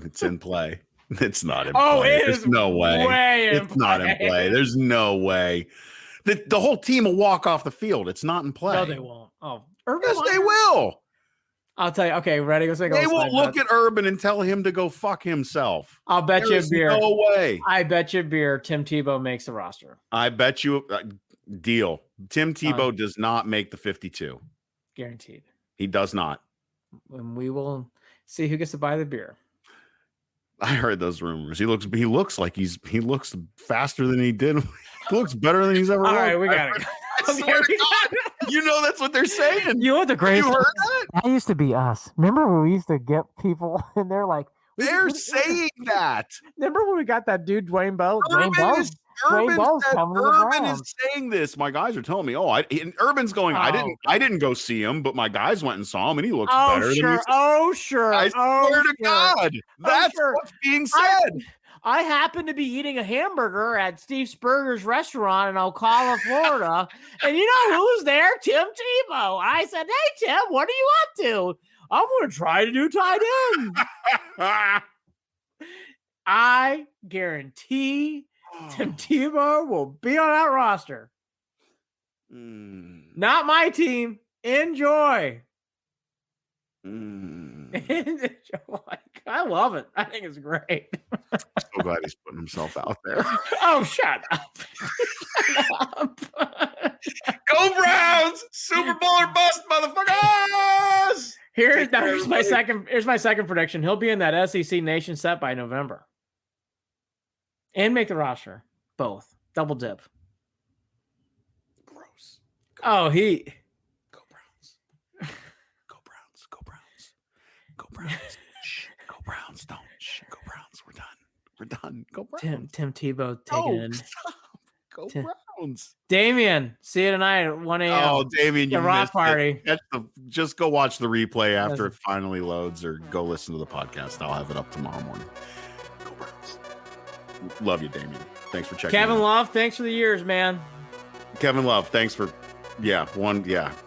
It's in play. It's not in play. There's no way. It's not in play. There's no way. The whole team will walk off the field. It's not in play. No, they won't. Oh, yes, they will. I'll tell you. Okay, ready? They won't look at Urban and tell him to go fuck himself. I'll bet you a beer. No way. I bet you a beer. Tim Tebow makes the roster. I bet you deal. Tim Tebow does not make the 52. Guaranteed. He does not. And we will see who gets to buy the beer. I heard those rumors. He looks faster than he did. He looks better than he's ever. All right, we got it. I swear to God, you know that's what they're saying. You know what the greatest? You heard that? That used to be us. Remember when we used to get people and they're like, they're saying that. Remember when we got that dude Dwayne Bowe? Urban is saying this. My guys are telling me, and Urban's going, I didn't go see him, but my guys went and saw him and he looks better than me. Sure. I swear to God. That's what's being said. I happen to be eating a hamburger at Steve Spurger's restaurant in Ocala, Florida. And you know who's there? Tim Tebow. I said, hey, Tim, what are you up to? I'm going to try to do tight end. I guarantee Tim Tebow will be on that roster. Not my team. Enjoy. I love it. I think it's great. So glad he's putting himself out there. Oh, shut up. Go Browns! Super Bowl or bust, motherfuckers! Here's my second prediction. He'll be in that SEC Nation set by November. And make the roster. Both. Double dip. Gross. Go Browns. Go Browns. Go Browns. Go Browns. Shh. Go Browns. Don't. Shh. Go Browns. We're done. Go Browns. Tim Tebow taking in. Stop. Go Browns. Damien, see you tonight at 1 a.m. Oh, Damien, you missed party. Just go watch the replay after it finally loads, or go listen to the podcast. I'll have it up tomorrow morning. Go Browns. Love you, Damien. Thanks for checking. Kevin Love, thanks for the years, man. Kevin Love, thanks for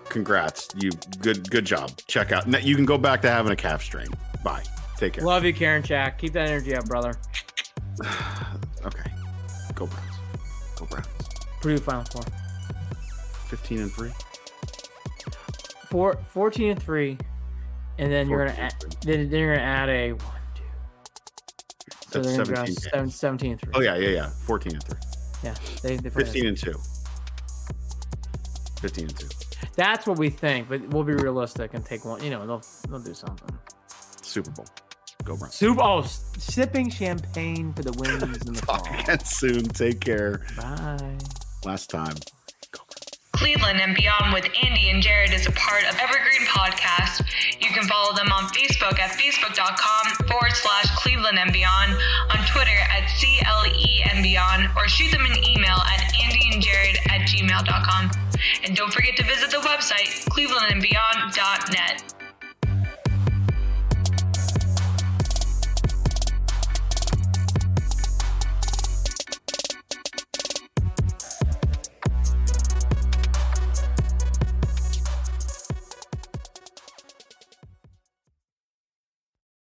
congrats. You good job. Check out. You can go back to having a calf strain. Bye. Take care. Love you, Karen Jack. Keep that energy up, brother. Okay. Go Browns. Go Browns. Purdue Final Four. 15-3. 14-3, and then you're gonna add a 1, 2. So that's they're gonna go 17-3. Oh yeah. 14-3. Yeah, they 15-2. 15-2. That's what we think, but we'll be realistic and take one. They'll do something. Super Bowl. Go Browns. Sipping champagne for the wins in the fall. Talk again soon. Take care. Bye. Last time. Cleveland and Beyond with Andy and Jared is a part of Evergreen Podcast. You can follow them on Facebook at facebook.com/Cleveland and Beyond, on Twitter at CLE and Beyond, or shoot them an email at andyandjared@gmail.com. And don't forget to visit the website, clevelandandbeyond.net.